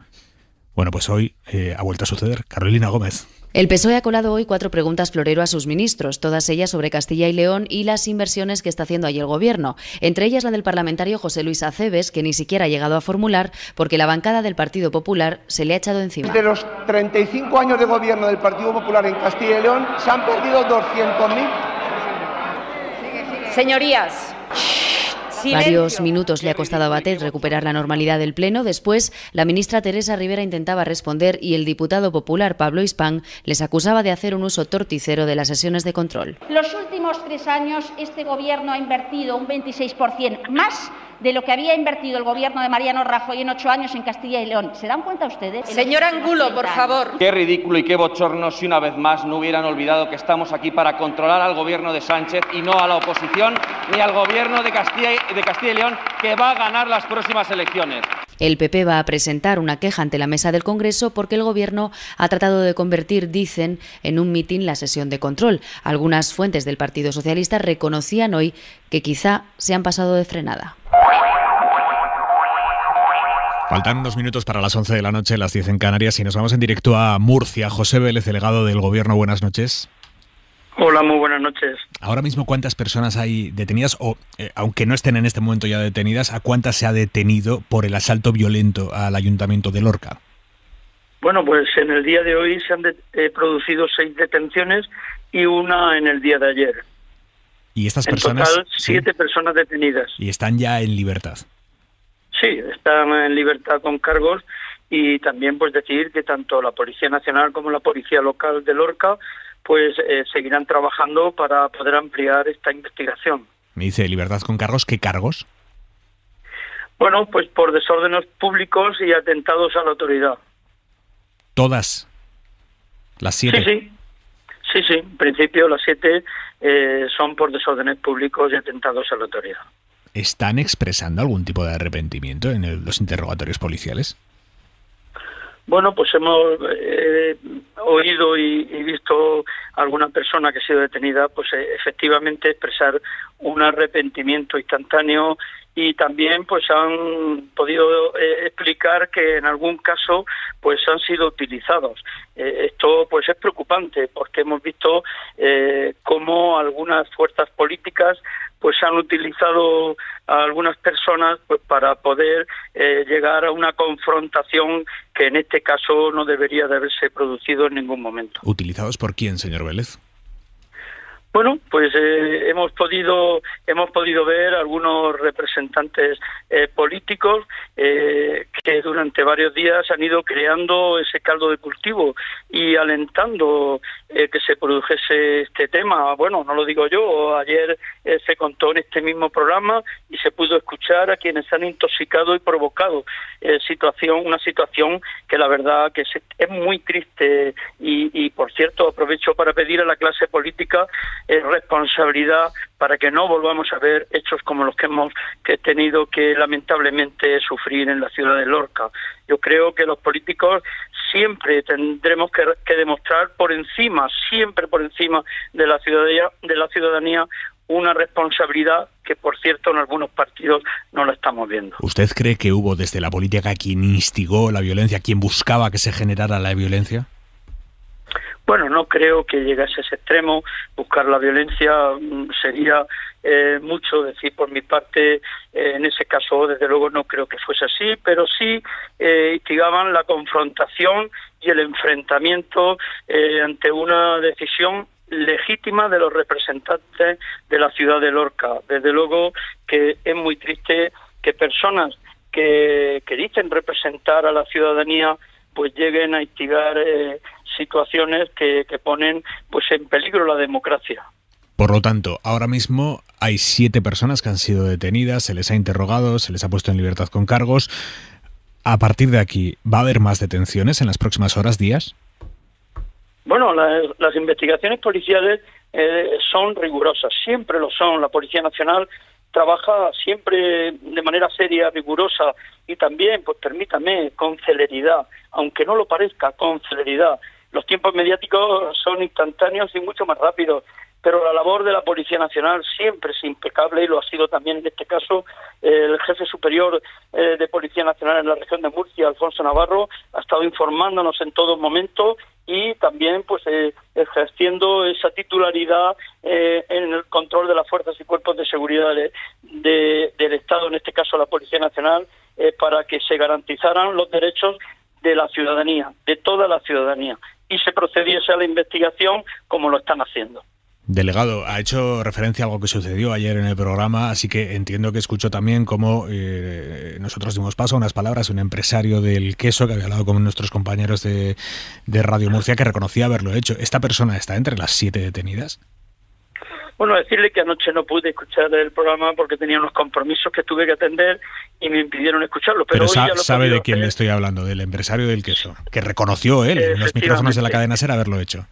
Bueno, pues hoy ha vuelto a suceder. Carolina Gómez. El PSOE ha colado hoy 4 preguntas florero a sus ministros, todas ellas sobre Castilla y León y las inversiones que está haciendo allí el gobierno. Entre ellas la del parlamentario José Luis Acebes, que ni siquiera ha llegado a formular porque la bancada del Partido Popular se le ha echado encima. De los 35 años de gobierno del Partido Popular en Castilla y León se han perdido 200.000. Señorías. Varios minutos le ha costado a Batet recuperar la normalidad del Pleno. Después, la ministra Teresa Rivera intentaba responder y el diputado popular Pablo Hispán les acusaba de hacer un uso torticero de las sesiones de control. Los últimos 3 años este Gobierno ha invertido un 26% más de lo que había invertido el Gobierno de Mariano Rajoy en 8 años en Castilla y León. ¿Se dan cuenta ustedes? Señor Angulo, por favor. Qué ridículo y qué bochorno si una vez más no hubieran olvidado que estamos aquí para controlar al Gobierno de Sánchez y no a la oposición ni al Gobierno de Castilla y León, que va a ganar las próximas elecciones. El PP va a presentar una queja ante la mesa del Congreso porque el Gobierno ha tratado de convertir, dicen, en un mitin la sesión de control. Algunas fuentes del Partido Socialista reconocían hoy que quizá se han pasado de frenada. Faltan unos minutos para las 11 de la noche, las 10 en Canarias, y nos vamos en directo a Murcia. José Vélez, delegado del Gobierno, buenas noches. Hola, muy buenas noches. Ahora mismo, ¿cuántas personas hay detenidas? O, aunque no estén en este momento ya detenidas, ¿a cuántas se ha detenido por el asalto violento al Ayuntamiento de Lorca? Bueno, pues en el día de hoy se han producido 6 detenciones y una en el día de ayer. ¿Y estas personas? En total, 7 personas detenidas. ¿Y están ya en libertad? Sí, están en libertad con cargos y también pues decir que tanto la Policía Nacional como la Policía Local de Lorca pues seguirán trabajando para poder ampliar esta investigación. Me dice libertad con cargos, ¿qué cargos? Bueno, pues por desórdenes públicos y atentados a la autoridad. ¿Todas? ¿Las 7? Sí, en principio las 7 son por desórdenes públicos y atentados a la autoridad. ¿Están expresando algún tipo de arrepentimiento en los interrogatorios policiales? Bueno, pues hemos oído y visto a alguna persona que ha sido detenida, pues efectivamente expresar un arrepentimiento instantáneo y también pues han podido explicar que en algún caso pues han sido utilizados. Esto pues es preocupante porque hemos visto cómo algunas fuerzas políticas pues han utilizado a algunas personas pues para poder llegar a una confrontación que en este caso no debería de haberse producido en ningún momento. ¿Utilizados por quién, señor Vélez? Bueno, pues hemos podido ver algunos representantes políticos que durante varios días han ido creando ese caldo de cultivo y alentando que se produjese este tema. Bueno, no lo digo yo, ayer se contó en este mismo programa y se pudo escuchar a quienes han intoxicado y provocado una situación que la verdad que es muy triste y por cierto aprovecho para pedir a la clase política responsabilidad para que no volvamos a ver hechos como los que hemos tenido que lamentablemente sufrir en la ciudad de Lorca. Yo creo que los políticos siempre tendremos que demostrar siempre por encima de la ciudadanía una responsabilidad que, por cierto, en algunos partidos no la estamos viendo. ¿Usted cree que hubo desde la política quien instigó la violencia, quien buscaba que se generara la violencia? Bueno, no creo que llegase a ese extremo. Buscar la violencia sería mucho decir por mi parte. En ese caso, desde luego, no creo que fuese así, pero sí instigaban la confrontación y el enfrentamiento ante una decisión legítima de los representantes de la ciudad de Lorca. Desde luego que es muy triste que personas que dicen representar a la ciudadanía pues lleguen a instigar situaciones que ponen pues en peligro la democracia. Por lo tanto, ahora mismo hay 7 personas que han sido detenidas, se les ha interrogado, se les ha puesto en libertad con cargos. A partir de aquí, ¿va a haber más detenciones en las próximas horas, días? Bueno, las investigaciones policiales son rigurosas, siempre lo son. La Policía Nacional trabaja siempre de manera seria, rigurosa y también, pues permítame, con celeridad, aunque no lo parezca, con celeridad. Los tiempos mediáticos son instantáneos y mucho más rápidos, pero la labor de la Policía Nacional siempre es impecable y lo ha sido también en este caso. El jefe superior de Policía Nacional en la región de Murcia, Alfonso Navarro, ha estado informándonos en todo momento y también pues ejerciendo esa titularidad en el control de las fuerzas y cuerpos de seguridad del Estado, en este caso la Policía Nacional, para que se garantizaran los derechos de la ciudadanía, de toda la ciudadanía, y se procediese a la investigación como lo están haciendo. Delegado, ha hecho referencia a algo que sucedió ayer en el programa, así que entiendo que escuchó también cómo nosotros dimos paso a unas palabras de un empresario del queso que había hablado con nuestros compañeros de Radio Murcia, que reconocía haberlo hecho. ¿Esta persona está entre las 7 detenidas? Bueno, decirle que anoche no pude escuchar el programa porque tenía unos compromisos que tuve que atender y me impidieron escucharlo. Pero hoy ya lo sabe de quién le estoy hablando, del empresario del queso, que reconoció él en los micrófonos de la cadena SER haberlo hecho.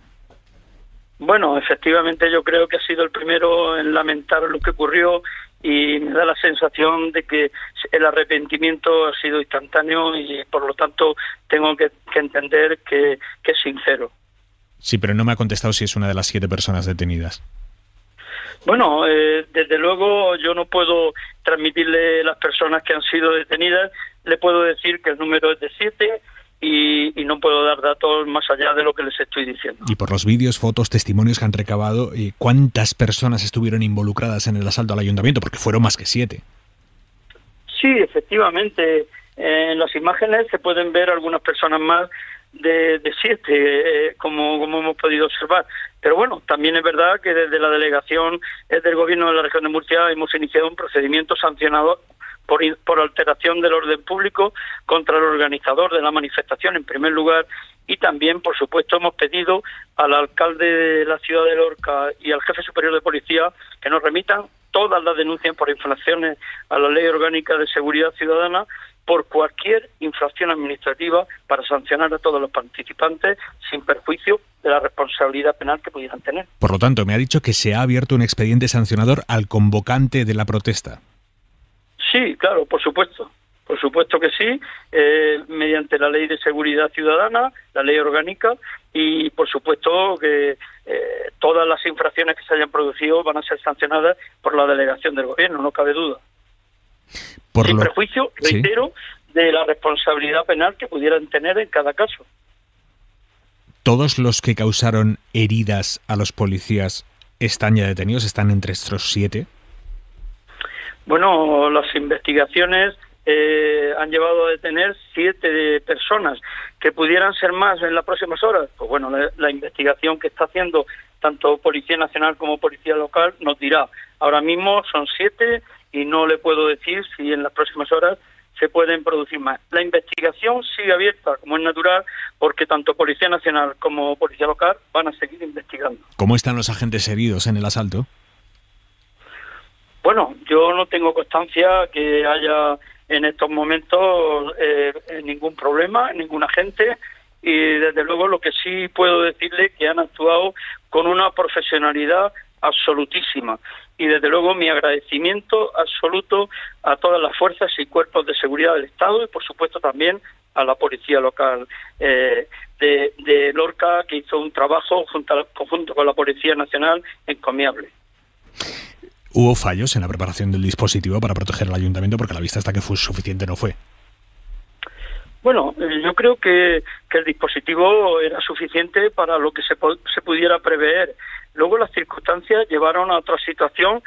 Bueno, efectivamente yo creo que ha sido el primero en lamentar lo que ocurrió y me da la sensación de que el arrepentimiento ha sido instantáneo y por lo tanto tengo que entender que es sincero. Sí, pero no me ha contestado si es una de las 7 personas detenidas. Bueno, desde luego yo no puedo transmitirle las personas que han sido detenidas, le puedo decir que el número es de 7 y no puedo dar datos más allá de lo que les estoy diciendo. Y por los vídeos, fotos, testimonios que han recabado, ¿cuántas personas estuvieron involucradas en el asalto al ayuntamiento? Porque fueron más que 7. Sí, efectivamente. En las imágenes se pueden ver algunas personas más de 7, como hemos podido observar. Pero bueno, también es verdad que desde la delegación del Gobierno de la región de Murcia hemos iniciado un procedimiento sancionador por alteración del orden público contra el organizador de la manifestación, en primer lugar, y también, por supuesto, hemos pedido al alcalde de la ciudad de Lorca y al jefe superior de policía que nos remitan todas las denuncias por infracciones a la Ley Orgánica de Seguridad Ciudadana por cualquier infracción administrativa para sancionar a todos los participantes sin perjuicio de la responsabilidad penal que pudieran tener. Por lo tanto, me ha dicho que se ha abierto un expediente sancionador al convocante de la protesta. Sí, claro, por supuesto que sí, mediante la Ley de Seguridad Ciudadana, la Ley Orgánica, y por supuesto que todas las infracciones que se hayan producido van a ser sancionadas por la delegación del Gobierno, no cabe duda. Sin perjuicio, reitero, de la responsabilidad penal que pudieran tener en cada caso. ¿Todos los que causaron heridas a los policías están ya detenidos? ¿Están entre estos 7? Bueno, las investigaciones han llevado a detener 7 personas, que pudieran ser más en las próximas horas. Pues bueno, la investigación que está haciendo tanto Policía Nacional como Policía Local nos dirá. Ahora mismo son 7 y no le puedo decir si en las próximas horas se pueden producir más. La investigación sigue abierta, como es natural, porque tanto Policía Nacional como Policía Local van a seguir investigando. ¿Cómo están los agentes heridos en el asalto? Bueno, yo no tengo constancia que haya en estos momentos ningún problema, ningún agente, y desde luego lo que sí puedo decirle que han actuado con una profesionalidad absolutísima, y desde luego mi agradecimiento absoluto a todas las fuerzas y cuerpos de seguridad del Estado y por supuesto también a la Policía Local de Lorca, que hizo un trabajo conjunto con la Policía Nacional encomiable. ¿Hubo fallos en la preparación del dispositivo para proteger al ayuntamiento? Porque la vista hasta que fue suficiente no fue. Bueno, yo creo que el dispositivo era suficiente para lo que se pudiera prever. Luego las circunstancias llevaron a otra situación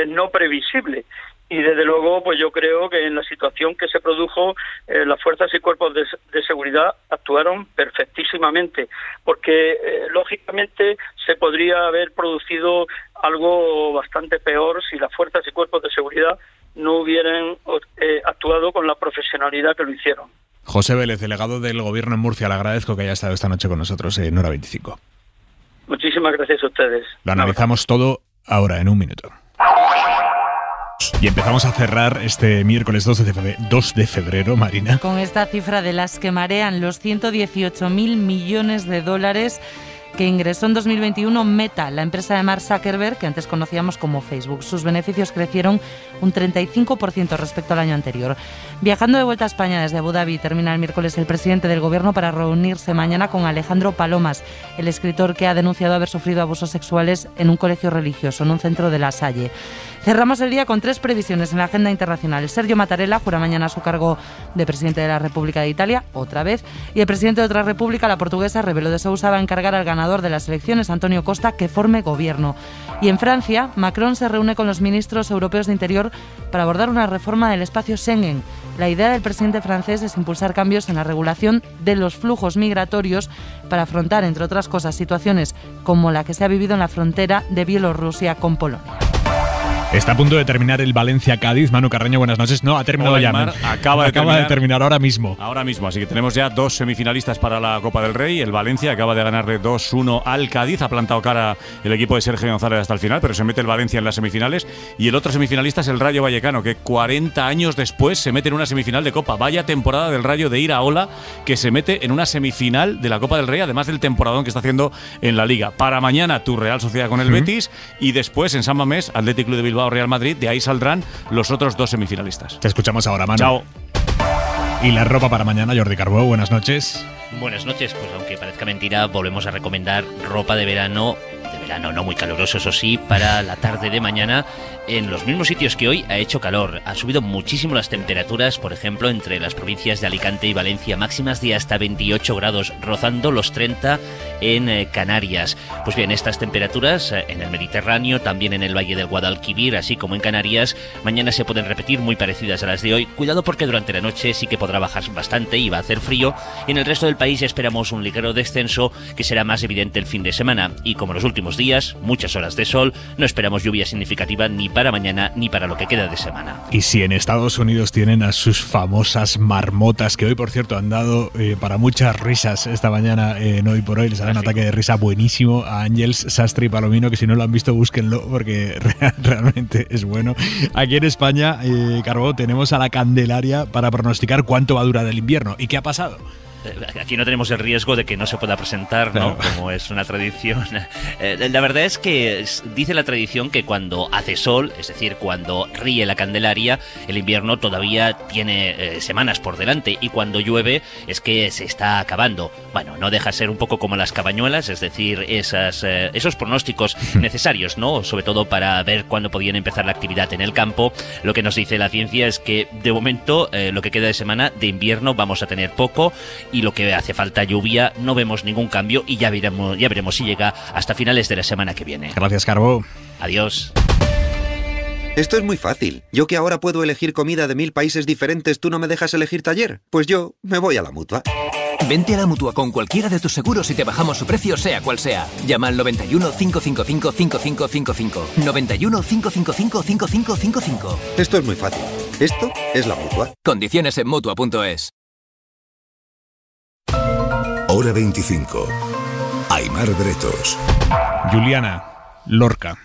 no previsible Y desde luego, pues yo creo que en la situación que se produjo, las fuerzas y cuerpos de seguridad actuaron perfectísimamente, porque lógicamente se podría haber producido algo bastante peor si las fuerzas y cuerpos de seguridad no hubieran actuado con la profesionalidad que lo hicieron. José Vélez, delegado del Gobierno en Murcia, le agradezco que haya estado esta noche con nosotros en Hora 25. Muchísimas gracias a ustedes. Lo analizamos todo ahora, en un minuto. Y empezamos a cerrar este miércoles 2 de febrero, Marina. Con esta cifra de las que marean los 118.000 millones de dólares que ingresó en 2021 Meta, la empresa de Mark Zuckerberg, que antes conocíamos como Facebook. Sus beneficios crecieron un 35% respecto al año anterior. Viajando de vuelta a España desde Abu Dhabi, termina el miércoles el presidente del Gobierno para reunirse mañana con Alejandro Palomas, el escritor que ha denunciado haber sufrido abusos sexuales en un colegio religioso, en un centro de La Salle. Cerramos el día con 3 previsiones en la agenda internacional. Sergio Mattarella jura mañana su cargo de presidente de la República de Italia, otra vez, y el presidente de otra república, la portuguesa, Rebelo de Sousa, va a encargar al ganador de las elecciones, Antonio Costa, que forme gobierno. Y en Francia, Macron se reúne con los ministros europeos de Interior para abordar una reforma del espacio Schengen. La idea del presidente francés es impulsar cambios en la regulación de los flujos migratorios para afrontar, entre otras cosas, situaciones como la que se ha vivido en la frontera de Bielorrusia con Polonia. Está a punto de terminar el Valencia-Cádiz. Manu Carreño, buenas noches. No, ha terminado. Hola, ya. Acaba de terminar ahora mismo. Ahora mismo, así que tenemos ya 2 semifinalistas para la Copa del Rey. El Valencia acaba de ganarle 2-1 al Cádiz. Ha plantado cara el equipo de Sergio González hasta el final, pero se mete el Valencia en las semifinales. Y el otro semifinalista es el Rayo Vallecano, que 40 años después se mete en una semifinal de Copa. Vaya temporada del Rayo de Iraola, que se mete en una semifinal de la Copa del Rey, además del temporadón que está haciendo en la Liga. Para mañana, tu Real Sociedad con el Betis, y después en San Mamés, Athletic Club de Bilbao, Real Madrid. De ahí saldrán los otros 2 semifinalistas. Te escuchamos ahora, Manu. Chao. Y la ropa para mañana, Jordi Carbó, buenas noches. Buenas noches, pues aunque parezca mentira, volvemos a recomendar ropa de verano no muy caluroso, eso sí, para la tarde de mañana. En los mismos sitios que hoy ha hecho calor. Ha subido muchísimo las temperaturas, por ejemplo, entre las provincias de Alicante y Valencia, máximas de hasta 28 grados, rozando los 30 en Canarias. Pues bien, estas temperaturas en el Mediterráneo, también en el Valle del Guadalquivir, así como en Canarias, mañana se pueden repetir muy parecidas a las de hoy. Cuidado porque durante la noche sí que podrá bajar bastante y va a hacer frío. Y en el resto del país esperamos un ligero descenso que será más evidente el fin de semana. Y como los últimos días, muchas horas de sol, no esperamos lluvia significativa ni para mañana ni para lo que queda de semana. Y si en Estados Unidos tienen a sus famosas marmotas, que hoy por cierto han dado para muchas risas esta mañana en Hoy por Hoy, les ha dado un ataque de risa buenísimo a Ángels, Sastre y Palomino, que si no lo han visto búsquenlo porque realmente es bueno. Aquí en España, Carbó, tenemos a la Candelaria para pronosticar cuánto va a durar el invierno. ¿Y qué ha pasado? Aquí no tenemos el riesgo de que no se pueda presentar, ¿no? Claro. Como es una tradición. La verdad es que dice la tradición que cuando hace sol, es decir, cuando ríe la Candelaria, el invierno todavía tiene semanas por delante, y cuando llueve es que se está acabando. Bueno, no deja de ser un poco como las cabañuelas, es decir, esos pronósticos necesarios, ¿no? Sobre todo para ver cuándo podían empezar la actividad en el campo. Lo que nos dice la ciencia es que de momento lo que queda de semana de invierno vamos a tener poco, y lo que hace falta lluvia, no vemos ningún cambio, y ya veremos si llega hasta finales de la semana que viene. Gracias, Carbó. Adiós. Esto es muy fácil. Yo que ahora puedo elegir comida de 1000 países diferentes, ¿tú no me dejas elegir taller? Pues yo me voy a la Mutua. Vente a la Mutua con cualquiera de tus seguros y te bajamos su precio, sea cual sea. Llama al 91 555 5555. 91 555 5555. Esto es muy fácil. Esto es la Mutua. Condiciones en Mutua.es. Hora 25. Aimar Bretos. Juliana, Lorca.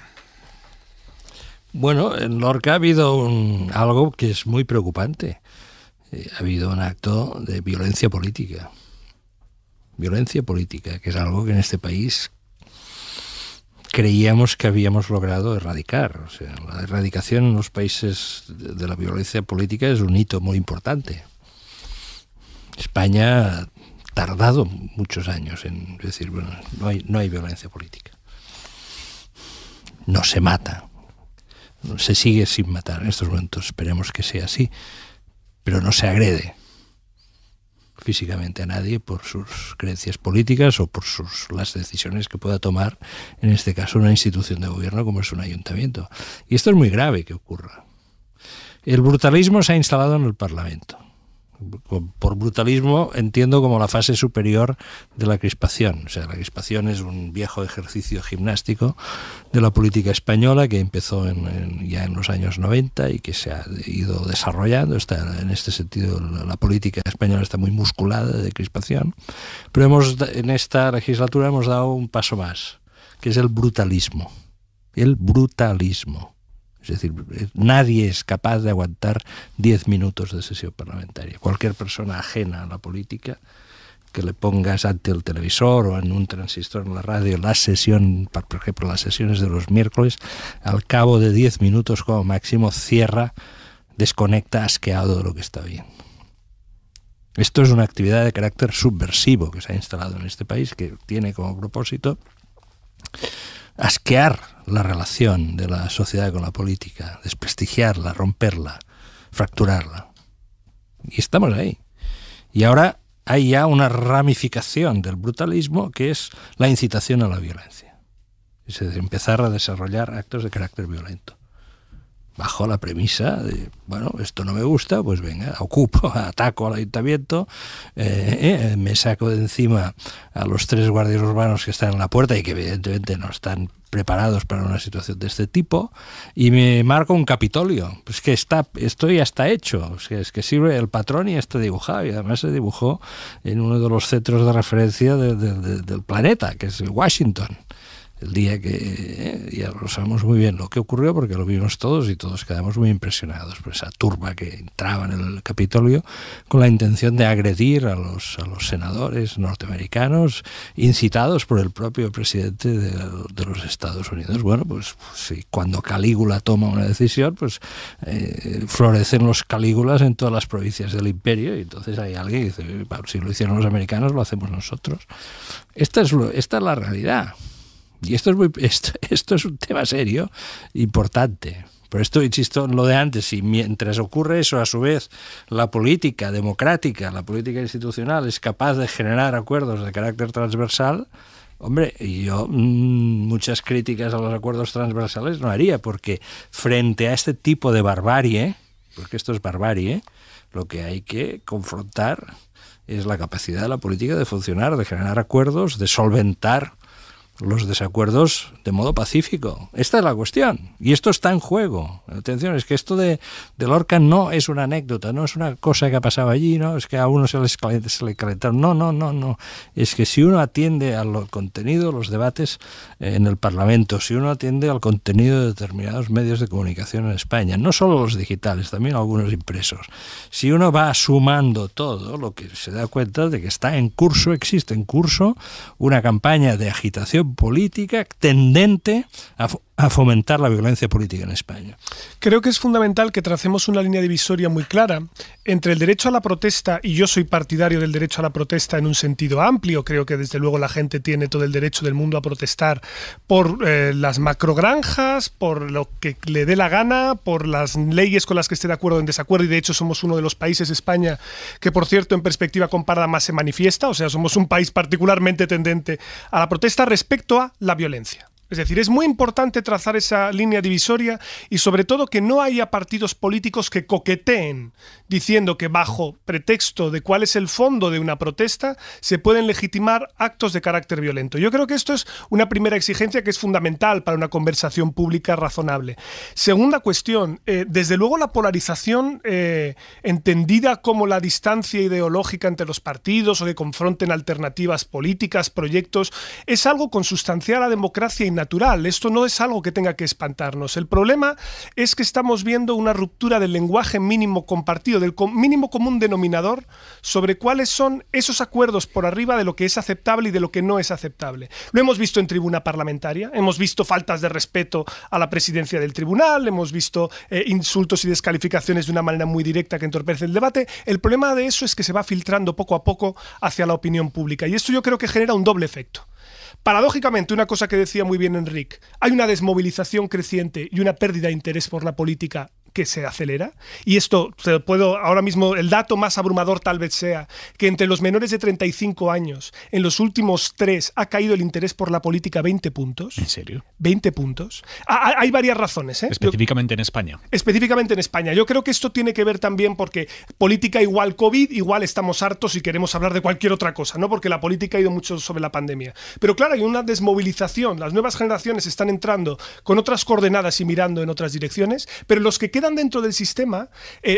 Bueno, en Lorca ha habido algo que es muy preocupante. Ha habido un acto de violencia política. Violencia política, que es algo que en este país creíamos que habíamos logrado erradicar. O sea, la erradicación en los países de la violencia política es un hito muy importante. España tardado muchos años en decir, bueno, no hay violencia política. No se mata. Se sigue sin matar en estos momentos. Esperemos que sea así. Pero no se agrede físicamente a nadie por sus creencias políticas o por las decisiones que pueda tomar, en este caso, una institución de gobierno como es un ayuntamiento. Y esto es muy grave que ocurra. El brutalismo se ha instalado en el Parlamento. Por brutalismo entiendo como la fase superior de la crispación. O sea, la crispación es un viejo ejercicio gimnástico de la política española que empezó ya en los años 90 y que se ha ido desarrollando. En este sentido, la política española está muy musculada de crispación. Pero en esta legislatura hemos dado un paso más, que es el brutalismo. El brutalismo. Es decir, nadie es capaz de aguantar 10 minutos de sesión parlamentaria. Cualquier persona ajena a la política, que le pongas ante el televisor o en un transistor en la radio por ejemplo, las sesiones de los miércoles, al cabo de 10 minutos como máximo cierra, desconecta, asqueado de lo que está viendo. Esto es una actividad de carácter subversivo que se ha instalado en este país, que tiene como propósito asquear la relación de la sociedad con la política, desprestigiarla, romperla, fracturarla. Y estamos ahí. Y ahora hay ya una ramificación del brutalismo que es la incitación a la violencia. Es decir, empezar a desarrollar actos de carácter violento. Bajo la premisa de, bueno, esto no me gusta, pues venga, ataco al ayuntamiento, me saco de encima a los 3 guardias urbanos que están en la puerta y que evidentemente no están preparados para una situación de este tipo, y me marco un Capitolio. Pues que esto ya está hecho, es que sirve el patrón y está dibujado, y además se dibujó en uno de los centros de referencia del planeta, que es Washington. El día que ya lo sabemos muy bien lo que ocurrió, porque lo vimos todos y todos quedamos muy impresionados por esa turba que entraba en el Capitolio con la intención de agredir a los senadores norteamericanos, incitados por el propio presidente de los Estados Unidos. Bueno, pues sí, cuando Calígula toma una decisión, pues florecen los Calígulas en todas las provincias del imperio, y entonces hay alguien que dice, si lo hicieron los americanos, lo hacemos nosotros. Esta es la realidad. Y esto es un tema serio, importante. Por esto insisto en lo de antes, y mientras ocurre eso, a su vez, la política democrática, la política institucional es capaz de generar acuerdos de carácter transversal, hombre, yo muchas críticas a los acuerdos transversales no haría, porque frente a este tipo de barbarie, porque esto es barbarie, lo que hay que confrontar es la capacidad de la política de funcionar, de generar acuerdos, de solventar los desacuerdos de modo pacífico. Esta es la cuestión. Y esto está en juego. Atención, es que esto de Lorca no es una anécdota, no es una cosa que ha pasado allí, no es que a uno se le calentaron. No. Es que si uno atiende al contenido, los debates en el Parlamento, si uno atiende al contenido de determinados medios de comunicación en España, no solo los digitales, también algunos impresos, si uno va sumando todo, lo que se da cuenta de que existe en curso una campaña de agitación política tendente a fomentar la violencia política en España. Creo que es fundamental que tracemos una línea divisoria muy clara entre el derecho a la protesta, y yo soy partidario del derecho a la protesta en un sentido amplio. Creo que desde luego la gente tiene todo el derecho del mundo a protestar por las macrogranjas, por lo que le dé la gana, por las leyes con las que esté de acuerdo o en desacuerdo, y de hecho somos uno de los países, España, que por cierto en perspectiva comparada más se manifiesta, o sea, somos un país particularmente tendente a la protesta respecto a la violencia. Es decir, es muy importante trazar esa línea divisoria y sobre todo que no haya partidos políticos que coqueteen diciendo que bajo pretexto de cuál es el fondo de una protesta se pueden legitimar actos de carácter violento. Yo creo que esto es una primera exigencia que es fundamental para una conversación pública razonable. Segunda cuestión, desde luego la polarización entendida como la distancia ideológica entre los partidos o que confronten alternativas políticas, proyectos, es algo consustancial a la democracia y natural. Esto no es algo que tenga que espantarnos. El problema es que estamos viendo una ruptura del lenguaje mínimo compartido, del mínimo común denominador sobre cuáles son esos acuerdos por arriba de lo que es aceptable y de lo que no es aceptable. Lo hemos visto en tribuna parlamentaria, hemos visto faltas de respeto a la presidencia del tribunal, hemos visto insultos y descalificaciones de una manera muy directa que entorpece el debate. El problema de eso es que se va filtrando poco a poco hacia la opinión pública, y esto yo creo que genera un doble efecto. Paradójicamente, una cosa que decía muy bien Enrique, hay una desmovilización creciente y una pérdida de interés por la política que se acelera, y esto te puedo ahora mismo, el dato más abrumador tal vez sea que entre los menores de 35 años en los últimos 3 ha caído el interés por la política 20 puntos. ¿En serio? 20 puntos. Hay varias razones. Específicamente en España. Específicamente en España. Yo creo que esto tiene que ver también porque política igual COVID, igual estamos hartos y queremos hablar de cualquier otra cosa, ¿no? Porque la política ha ido mucho sobre la pandemia. Pero claro, hay una desmovilización. Las nuevas generaciones están entrando con otras coordenadas y mirando en otras direcciones, pero los que quedan dentro del sistema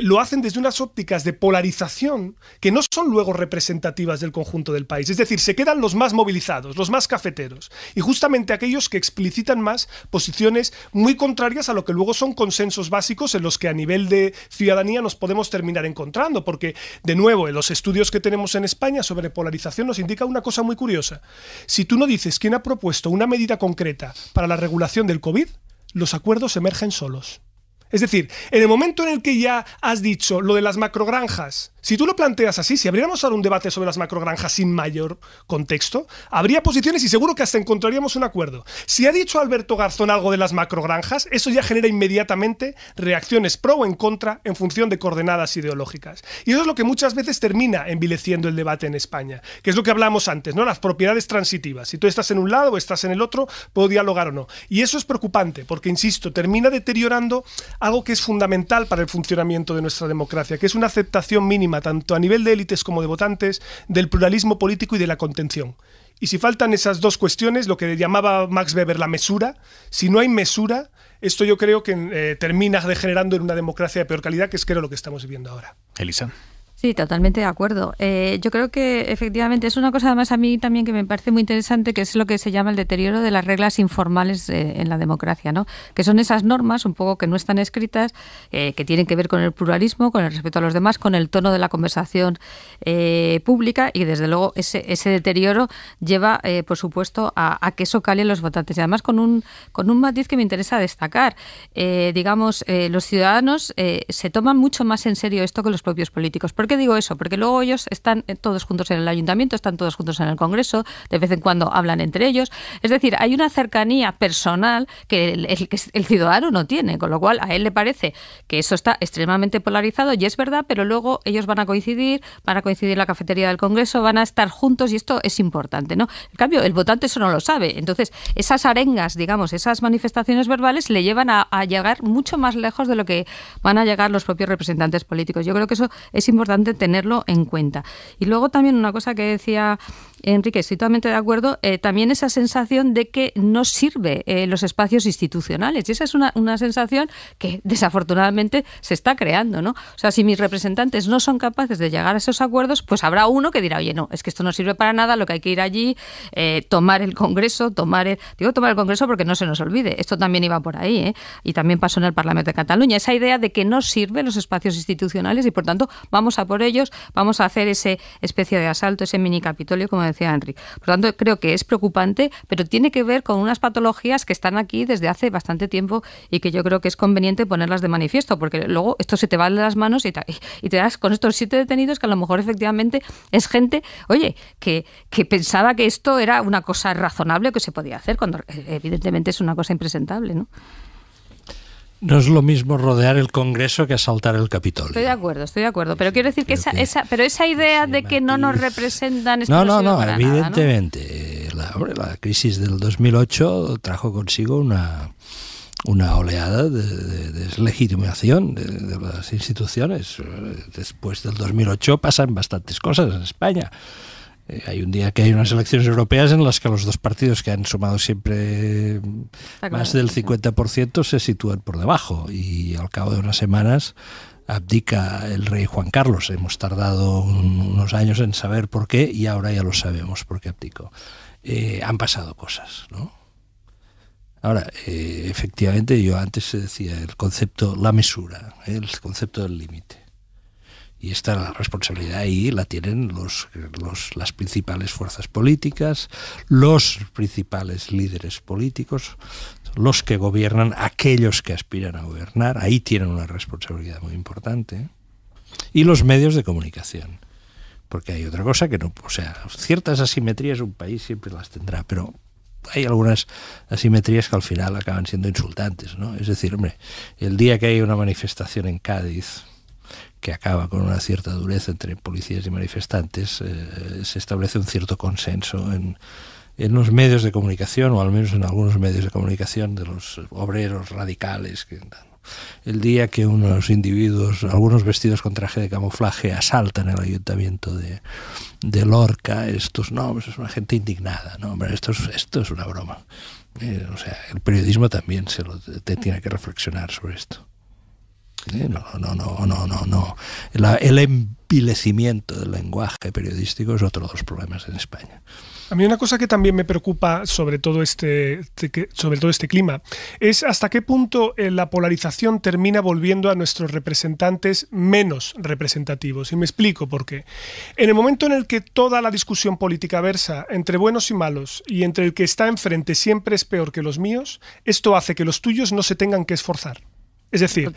lo hacen desde unas ópticas de polarización que no son luego representativas del conjunto del país. Es decir, se quedan los más movilizados, los más cafeteros, y justamente aquellos que explicitan más posiciones muy contrarias a lo que luego son consensos básicos en los que a nivel de ciudadanía nos podemos terminar encontrando, porque, de nuevo, en los estudios que tenemos en España sobre polarización nos indica una cosa muy curiosa. Si tú no dices quién ha propuesto una medida concreta para la regulación del COVID, los acuerdos emergen solos. Es decir, en el momento en el que ya has dicho lo de las macrogranjas, si tú lo planteas así, si abriéramos ahora un debate sobre las macrogranjas sin mayor contexto, habría posiciones y seguro que hasta encontraríamos un acuerdo. Si ha dicho Alberto Garzón algo de las macrogranjas, eso ya genera inmediatamente reacciones pro o en contra en función de coordenadas ideológicas. Y eso es lo que muchas veces termina envileciendo el debate en España, que es lo que hablábamos antes, ¿no? Las propiedades transitivas. Si tú estás en un lado o estás en el otro, puedo dialogar o no. Y eso es preocupante, porque, insisto, termina deteriorando algo que es fundamental para el funcionamiento de nuestra democracia, que es una aceptación mínima, tanto a nivel de élites como de votantes, del pluralismo político y de la contención. Y si faltan esas dos cuestiones, lo que llamaba Max Weber la mesura, si no hay mesura, esto yo creo que termina degenerando en una democracia de peor calidad, que es creo lo que estamos viviendo ahora. Elisa. Sí, totalmente de acuerdo. Yo creo que efectivamente es una cosa además a mí también que me parece muy interesante, que es lo que se llama el deterioro de las reglas informales en la democracia, ¿no? Que son esas normas un poco que no están escritas, que tienen que ver con el pluralismo, con el respeto a los demás, con el tono de la conversación pública, y desde luego ese deterioro lleva, por supuesto, a que eso cale en los votantes. Y además con un matiz que me interesa destacar. Los ciudadanos se toman mucho más en serio esto que los propios políticos. ¿Por qué digo eso? Porque luego ellos están todos juntos en el ayuntamiento, están todos juntos en el Congreso, de vez en cuando hablan entre ellos. Es decir, hay una cercanía personal que el ciudadano no tiene, con lo cual a él le parece que eso está extremadamente polarizado, y es verdad, pero luego ellos van a coincidir en la cafetería del Congreso, van a estar juntos, y esto es importante, ¿no? En cambio, el votante eso no lo sabe. Entonces, esas arengas, digamos, esas manifestaciones verbales le llevan a llegar mucho más lejos de lo que van a llegar los propios representantes políticos. Yo creo que eso es importante tenerlo en cuenta. Y luego también una cosa que decía Enrique, estoy totalmente de acuerdo, también esa sensación de que no sirve los espacios institucionales. Y esa es una sensación que desafortunadamente se está creando, ¿no? O sea, si mis representantes no son capaces de llegar a esos acuerdos, pues habrá uno que dirá, oye, no, es que esto no sirve para nada, lo que hay que ir allí, tomar el Congreso, tomar el Congreso porque no se nos olvide. Esto también iba por ahí, ¿eh? Y también pasó en el Parlamento de Cataluña. Esa idea de que no sirven los espacios institucionales y, por tanto, vamos a por ellos, vamos a hacer ese especie de asalto, ese mini Capitolio, como decía Enrique. Por tanto, creo que es preocupante, pero tiene que ver con unas patologías que están aquí desde hace bastante tiempo y que yo creo que es conveniente ponerlas de manifiesto, porque luego esto se te va de las manos y te das con estos 7 detenidos que a lo mejor efectivamente es gente, oye, que pensaba que esto era una cosa razonable que se podía hacer, cuando evidentemente es una cosa impresentable, ¿no? No es lo mismo rodear el Congreso que asaltar el Capitolio. Estoy de acuerdo, pero quiero decir que esa idea de que no nos representan... No, evidentemente. Nada, ¿no? La crisis del 2008 trajo consigo una oleada de deslegitimación de las instituciones. Después del 2008 pasan bastantes cosas en España. Hay un día que hay unas elecciones europeas en las que los dos partidos que han sumado siempre más del 50% se sitúan por debajo, y al cabo de unas semanas abdica el rey Juan Carlos. Hemos tardado unos años en saber por qué, y ahora ya lo sabemos por qué abdicó. Han pasado cosas, ¿no? Ahora, efectivamente, yo antes decía el concepto, la mesura, el concepto del límite. Y esta la responsabilidad ahí la tienen las principales fuerzas políticas, los principales líderes políticos, los que gobiernan, aquellos que aspiran a gobernar, ahí tienen una responsabilidad muy importante. Y los medios de comunicación. Porque hay otra cosa que no, o sea, ciertas asimetrías un país siempre las tendrá, pero hay algunas asimetrías que al final acaban siendo insultantes, ¿no? Es decir, hombre, el día que hay una manifestación en Cádiz que acaba con una cierta dureza entre policías y manifestantes, se establece un cierto consenso en los medios de comunicación, o al menos en algunos medios de comunicación de los obreros radicales. El día que unos individuos, algunos vestidos con traje de camuflaje, asaltan el ayuntamiento de Lorca, estos no, pues es una gente indignada, no, hombre, esto es una broma. O sea, el periodismo también te tiene que reflexionar sobre esto. No. El envilecimiento del lenguaje periodístico es otro de los problemas en España. A mí una cosa que también me preocupa sobre todo este clima es hasta qué punto la polarización termina volviendo a nuestros representantes menos representativos. Y me explico por qué. En el momento en el que toda la discusión política versa entre buenos y malos y entre el que está enfrente siempre es peor que los míos, esto hace que los tuyos no se tengan que esforzar. Es decir,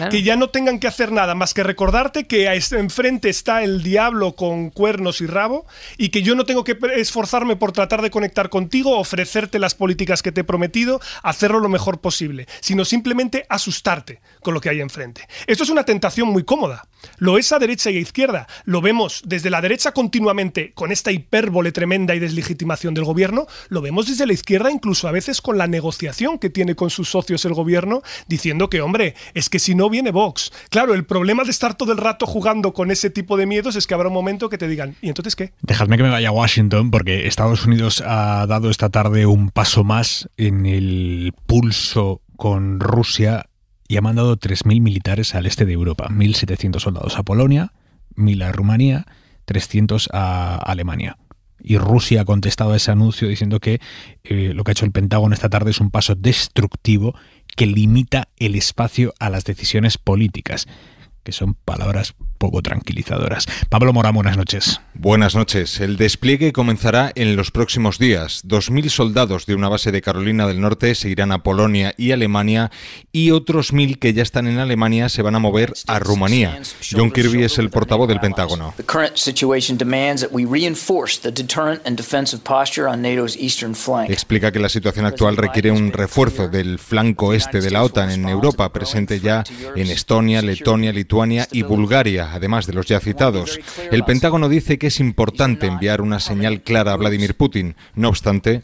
que ya no tengan que hacer nada más que recordarte que enfrente está el diablo con cuernos y rabo y que yo no tengo que esforzarme por tratar de conectar contigo, ofrecerte las políticas que te he prometido, hacerlo lo mejor posible, sino simplemente asustarte con lo que hay enfrente. Esto es una tentación muy cómoda. Lo es a derecha y a izquierda. Lo vemos desde la derecha continuamente con esta hipérbole tremenda y deslegitimación del gobierno. Lo vemos desde la izquierda incluso a veces con la negociación que tiene con sus socios el gobierno, diciendo que, hombre, es que si no viene Vox. Claro, el problema de estar todo el rato jugando con ese tipo de miedos es que habrá un momento que te digan, ¿y entonces qué? Dejadme que me vaya a Washington, porque Estados Unidos ha dado esta tarde un paso más en el pulso con Rusia y ha mandado 3.000 militares al este de Europa, 1.700 soldados a Polonia, 1.000 a Rumanía, 300 a Alemania. Y Rusia ha contestado a ese anuncio diciendo que lo que ha hecho el Pentágono esta tarde es un paso destructivo que limita el espacio a las decisiones políticas, que son palabras poco tranquilizadoras. Pablo Morán, buenas noches. Buenas noches. El despliegue comenzará en los próximos días. 2.000 soldados de una base de Carolina del Norte se irán a Polonia y Alemania y otros 1.000 que ya están en Alemania se van a mover a Rumanía. John Kirby es el portavoz del Pentágono. Explica que la situación actual requiere un refuerzo del flanco este de la OTAN en Europa, presente ya en Estonia, Letonia, Lituania y Bulgaria, además de los ya citados. El Pentágono dice que es importante enviar una señal clara a Vladimir Putin. No obstante,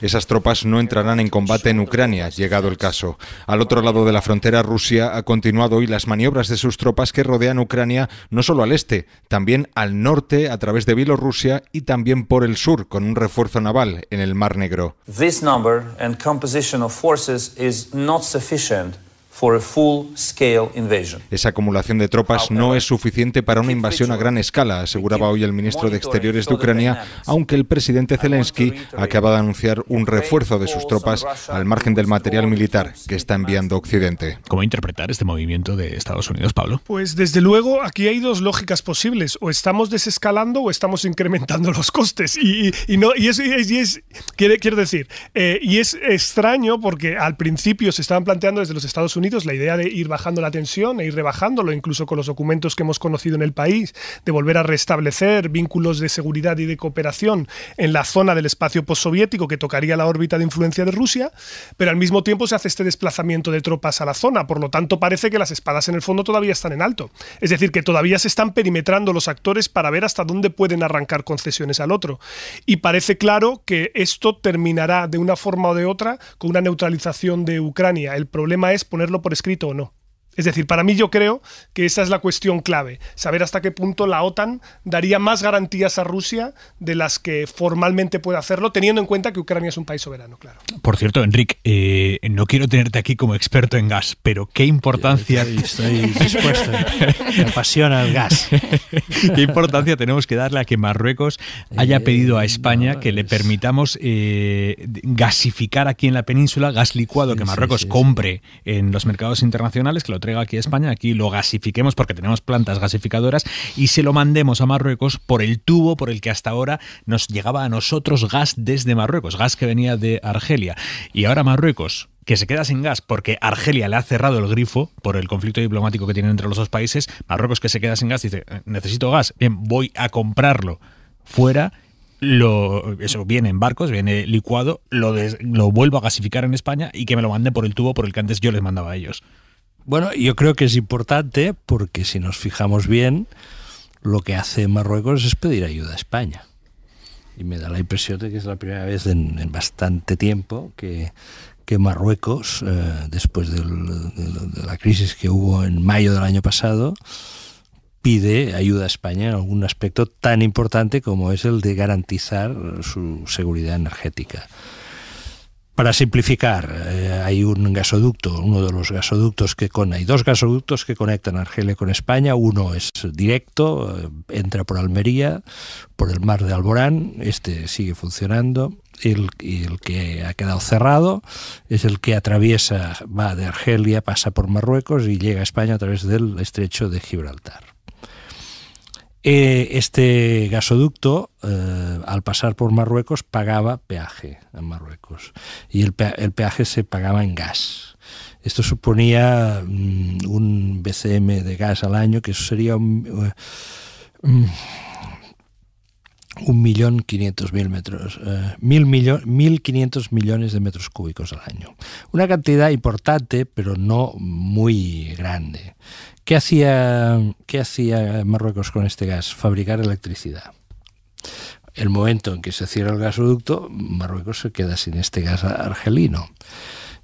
esas tropas no entrarán en combate en Ucrania, llegado el caso. Al otro lado de la frontera, Rusia ha continuado hoy las maniobras de sus tropas que rodean Ucrania no solo al este, también al norte a través de Bielorrusia y también por el sur, con un refuerzo naval en el Mar Negro. This number and composition of forces is not sufficient for a full-scale invasion. Esa acumulación de tropas no es suficiente para una invasión a gran escala, aseguraba hoy el ministro de Exteriores de Ucrania, aunque el presidente Zelensky acaba de anunciar un refuerzo de sus tropas al margen del material militar que está enviando Occidente. ¿Cómo interpretar este movimiento de Estados Unidos, Pablo? Pues desde luego aquí hay dos lógicas posibles: o estamos desescalando o estamos incrementando los costes. Y es extraño porque al principio se estaban planteando desde los Estados Unidos la idea de ir bajando la tensión e ir rebajándolo, incluso con los documentos que hemos conocido en el país, de volver a restablecer vínculos de seguridad y de cooperación en la zona del espacio postsoviético que tocaría la órbita de influencia de Rusia, pero al mismo tiempo se hace este desplazamiento de tropas a la zona, por lo tanto parece que las espadas en el fondo todavía están en alto, es decir, que todavía se están perimetrando los actores para ver hasta dónde pueden arrancar concesiones al otro, y parece claro que esto terminará de una forma o de otra con una neutralización de Ucrania. El problema es ponerlo por escrito o no. Es decir, para mí yo creo que esa es la cuestión clave, saber hasta qué punto la OTAN daría más garantías a Rusia de las que formalmente puede hacerlo, teniendo en cuenta que Ucrania es un país soberano, claro. Por cierto, Enrique, no quiero tenerte aquí como experto en gas, pero ¿qué importancia... Estoy dispuesto, me apasiona el gas. ¿Qué importancia tenemos que darle a que Marruecos haya pedido a España que le permitamos gasificar aquí en la península, gas licuado que Marruecos compre en los mercados internacionales, que lo traiga aquí a España, aquí lo gasifiquemos porque tenemos plantas gasificadoras y se lo mandemos a Marruecos por el tubo por el que hasta ahora nos llegaba a nosotros gas desde Marruecos, gas que venía de Argelia. Y ahora Marruecos, que se queda sin gas porque Argelia le ha cerrado el grifo por el conflicto diplomático que tienen entre los dos países, Marruecos que se queda sin gas dice, necesito gas, bien, voy a comprarlo fuera. eso viene en barcos, viene licuado, lo vuelvo a gasificar en España y que me lo manden por el tubo por el que antes yo les mandaba a ellos. Bueno, yo creo que es importante porque si nos fijamos bien, lo que hace Marruecos es pedir ayuda a España. Y me da la impresión de que es la primera vez en bastante tiempo que Marruecos, después de la crisis que hubo en mayo del año pasado, pide ayuda a España en algún aspecto tan importante como es el de garantizar su seguridad energética. Para simplificar, hay un gasoducto, uno de los gasoductos hay dos gasoductos que conectan Argelia con España. Uno es directo, entra por Almería, por el mar de Alborán, este sigue funcionando. El que ha quedado cerrado es el que atraviesa, va de Argelia, pasa por Marruecos y llega a España a través del estrecho de Gibraltar. Este gasoducto, al pasar por Marruecos, pagaba peaje a Marruecos y el peaje se pagaba en gas. Esto suponía un BCM de gas al año, que eso sería 1.500.000 metros, 1.500 millones de metros cúbicos al año. Una cantidad importante, pero no muy grande. ¿Qué hacía Marruecos con este gas? Fabricar electricidad. El momento en que se cierra el gasoducto, Marruecos se queda sin este gas argelino.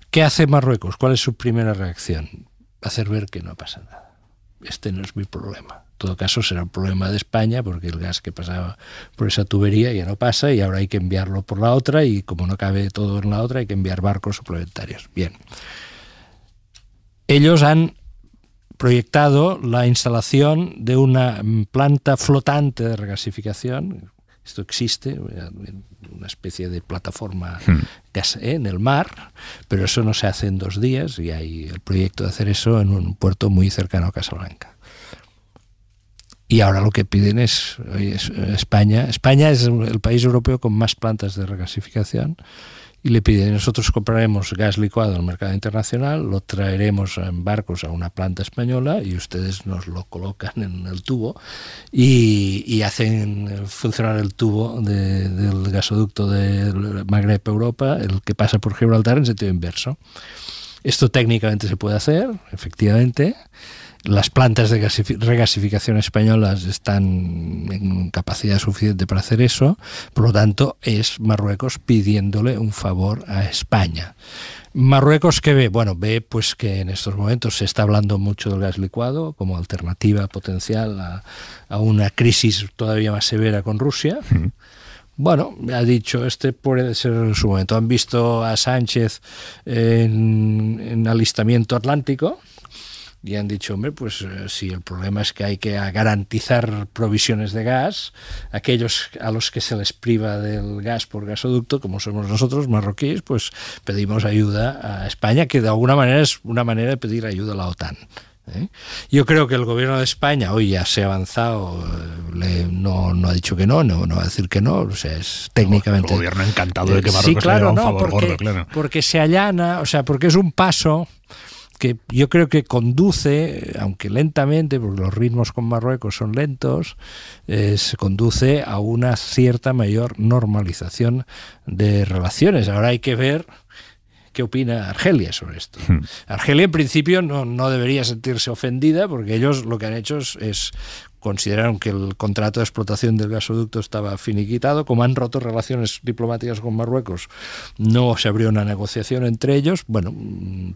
¿Qué hace Marruecos? ¿Cuál es su primera reacción? Hacer ver que no pasa nada. Este no es mi problema. En todo caso será un problema de España porque el gas que pasaba por esa tubería ya no pasa y ahora hay que enviarlo por la otra y como no cabe todo en la otra hay que enviar barcos suplementarios. Bien. Ellos han proyectado la instalación de una planta flotante de regasificación. Esto existe, una especie de plataforma en el mar, pero eso no se hace en 2 días y hay el proyecto de hacer eso en un puerto muy cercano a Casablanca. Y ahora lo que piden es España. España es el país europeo con más plantas de regasificación y le piden, nosotros compraremos gas licuado al mercado internacional, lo traeremos en barcos a una planta española y ustedes nos lo colocan en el tubo y hacen funcionar el tubo del gasoducto del Magreb-Europa, el que pasa por Gibraltar, en sentido inverso. Esto técnicamente se puede hacer, efectivamente. Las plantas de regasificación españolas están en capacidad suficiente para hacer eso, por lo tanto es Marruecos pidiéndole un favor a España. ¿Marruecos qué ve? Bueno, ve pues que en estos momentos se está hablando mucho del gas licuado como alternativa potencial a una crisis todavía más severa con Rusia. Bueno, ha dicho, este puede ser su momento. Han visto a Sánchez en alistamiento atlántico y han dicho, hombre, pues si el problema es que hay que garantizar provisiones de gas, aquellos a los que se les priva del gas por gasoducto, como somos nosotros, marroquíes, pues pedimos ayuda a España, que de alguna manera es una manera de pedir ayuda a la OTAN. Yo creo que el gobierno de España hoy ya se ha avanzado, no ha dicho que no va a decir que no, o sea, es técnicamente... El gobierno encantado de que Marruecos sí, claro, le haga un favor gordo, claro. Porque se allana, o sea, porque es un paso que yo creo que conduce, aunque lentamente, porque los ritmos con Marruecos son lentos, se conduce a una cierta mayor normalización de relaciones. Ahora hay que ver qué opina Argelia sobre esto. Argelia en principio no debería sentirse ofendida porque ellos lo que han hecho es consideraron que el contrato de explotación del gasoducto estaba finiquitado. Como han roto relaciones diplomáticas con Marruecos, no se abrió una negociación entre ellos. Bueno,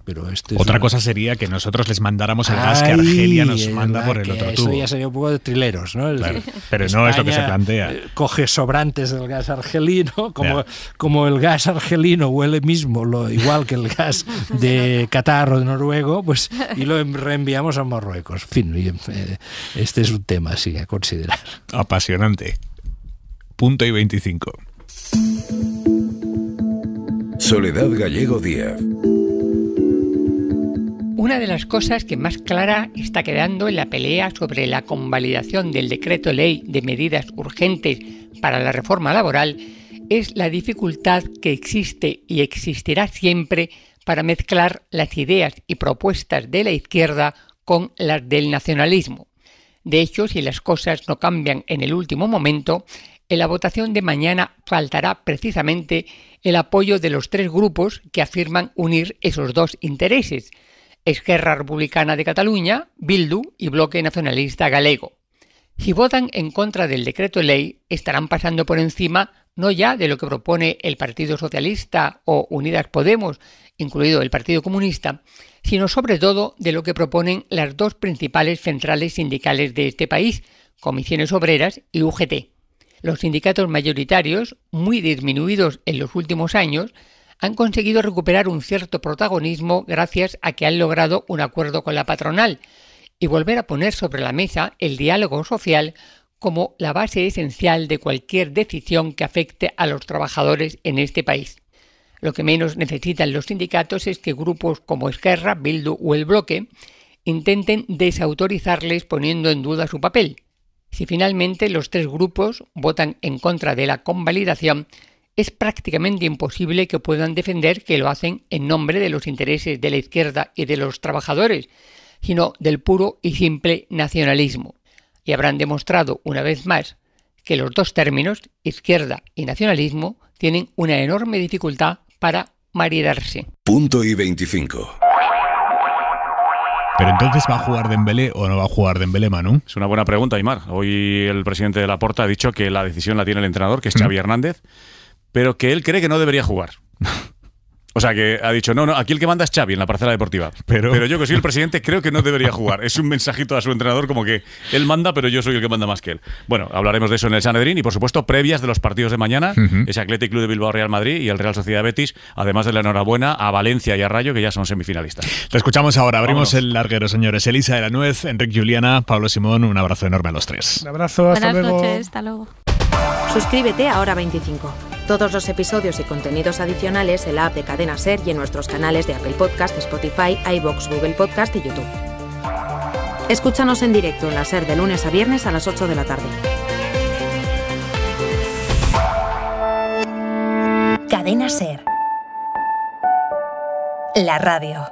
pero otra cosa sería que nosotros les mandáramos el gas que Argelia nos manda por el otro tubo. Eso ya sería un poco de trileros, ¿no? Claro, pero no es lo que se plantea. Coge sobrantes del gas argelino, como el gas argelino huele mismo igual que el gas de Qatar o de Noruego, pues y lo reenviamos a Marruecos. En fin, este es un tema así a considerar. Apasionante. Punto y 25. Soledad Gallego Díaz. Una de las cosas que más clara está quedando en la pelea sobre la convalidación del decreto ley de medidas urgentes para la reforma laboral es la dificultad que existe y existirá siempre para mezclar las ideas y propuestas de la izquierda con las del nacionalismo. De hecho, si las cosas no cambian en el último momento, En la votación de mañana faltará precisamente el apoyo de los 3 grupos que afirman unir esos 2 intereses: Esquerra Republicana de Cataluña, Bildu y Bloque Nacionalista Galego. Si votan en contra del decreto ley, estarán pasando por encima no ya de lo que propone el Partido Socialista o Unidas Podemos, incluido el Partido Comunista, sino sobre todo de lo que proponen las 2 principales centrales sindicales de este país, Comisiones Obreras y UGT. Los sindicatos mayoritarios, muy disminuidos en los últimos años, han conseguido recuperar un cierto protagonismo gracias a que han logrado un acuerdo con la patronal y volver a poner sobre la mesa el diálogo social como la base esencial de cualquier decisión que afecte a los trabajadores en este país. Lo que menos necesitan los sindicatos es que grupos como Esquerra, Bildu o el Bloque intenten desautorizarles poniendo en duda su papel. Si finalmente los 3 grupos votan en contra de la convalidación, es prácticamente imposible que puedan defender que lo hacen en nombre de los intereses de la izquierda y de los trabajadores, sino del puro y simple nacionalismo. Y habrán demostrado una vez más que los 2 términos, izquierda y nacionalismo, tienen una enorme dificultad para maridarse. Punto y 25. Pero entonces, ¿va a jugar Dembélé o no va a jugar Dembélé, Manu? Es una buena pregunta, Aimar. Hoy el presidente de Laporta ha dicho que la decisión la tiene el entrenador, que es Xavi Hernández, pero que él cree que no debería jugar. O sea, que ha dicho, no, aquí el que manda es Xavi en la parcela deportiva. Pero yo, que soy el presidente, creo que no debería jugar. Es un mensajito a su entrenador como que él manda, pero yo soy el que manda más que él. Bueno, hablaremos de eso en el Sanedrín y, por supuesto, previas de los partidos de mañana, ese Athletic Club de Bilbao Real Madrid y el Real Sociedad Betis, además de la enhorabuena a Valencia y a Rayo, que ya son semifinalistas. Te escuchamos ahora. Abrimos el larguero, señores. Elisa de la Nuez, Enric Juliana, Pablo Simón, un abrazo enorme a los 3. Un abrazo, hasta luego. Buenas noches, hasta luego. Suscríbete a Hora 25. Todos los episodios y contenidos adicionales en la app de Cadena SER y en nuestros canales de Apple Podcast, Spotify, iVoox, Google Podcast y YouTube. Escúchanos en directo en la SER de lunes a viernes a las 8 de la tarde. Cadena SER. La radio.